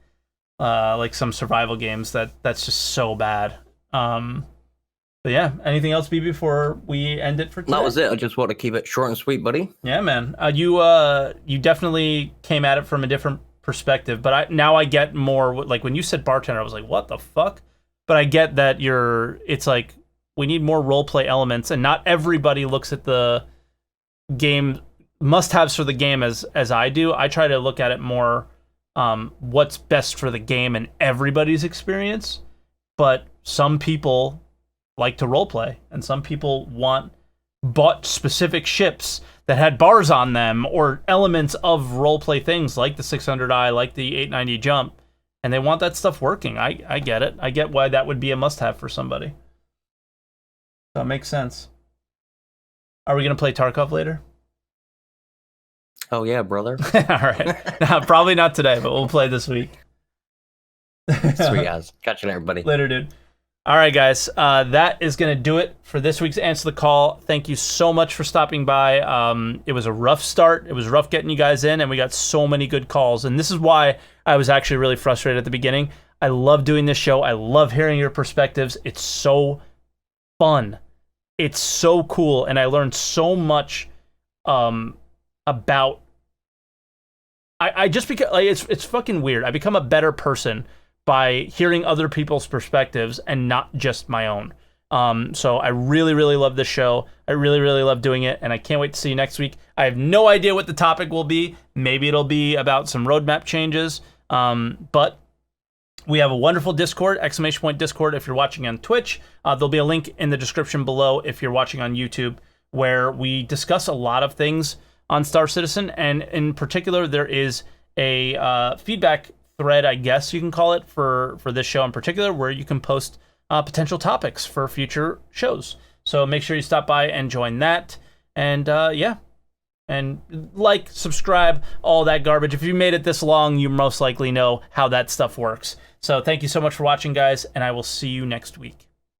Like some survival games, that's just so bad. But yeah, anything else, B, before we end it for today? That was it. I just want to keep it short and sweet, buddy. Yeah, man. You definitely came at it from a different perspective, but now I get more, like when you said bartender, I was like, what the fuck? But I get that it's like, we need more role play elements, and not everybody looks at the game must-haves for the game as I do. I try to look at it more what's best for the game and everybody's experience. But some people like to role play, and some people bought specific ships that had bars on them or elements of role play things like the 600i, like the 890 jump, and they want that stuff working. I get it. I get why that would be a must-have for somebody. That makes sense. Are we going to play Tarkov later? Oh, yeah, brother. All right. No, probably not today, but we'll play this week. Sweet as. Catch you later, buddy. Later, dude. All right, guys. That is going to do it for this week's Answer the Call. Thank you so much for stopping by. It was a rough start. It was rough getting you guys in, and we got so many good calls. And this is why I was actually really frustrated at the beginning. I love doing this show. I love hearing your perspectives. It's so fun. It's so cool, and I learned so much about... I just become... Like, it's fucking weird. I become a better person by hearing other people's perspectives and not just my own. So I really, really love this show. I really, really love doing it, and I can't wait to see you next week. I have no idea what the topic will be. Maybe it'll be about some roadmap changes, but we have a wonderful Discord, ! Discord, if you're watching on Twitch. There'll be a link in the description below if you're watching on YouTube, where we discuss a lot of things on Star Citizen, and in particular, there is a feedback thread, I guess you can call it, for this show in particular, where you can post potential topics for future shows. So make sure you stop by and join that. And yeah, and like, subscribe, all that garbage. If you made it this long, you most likely know how that stuff works. So thank you so much for watching, guys, and I will see you next week.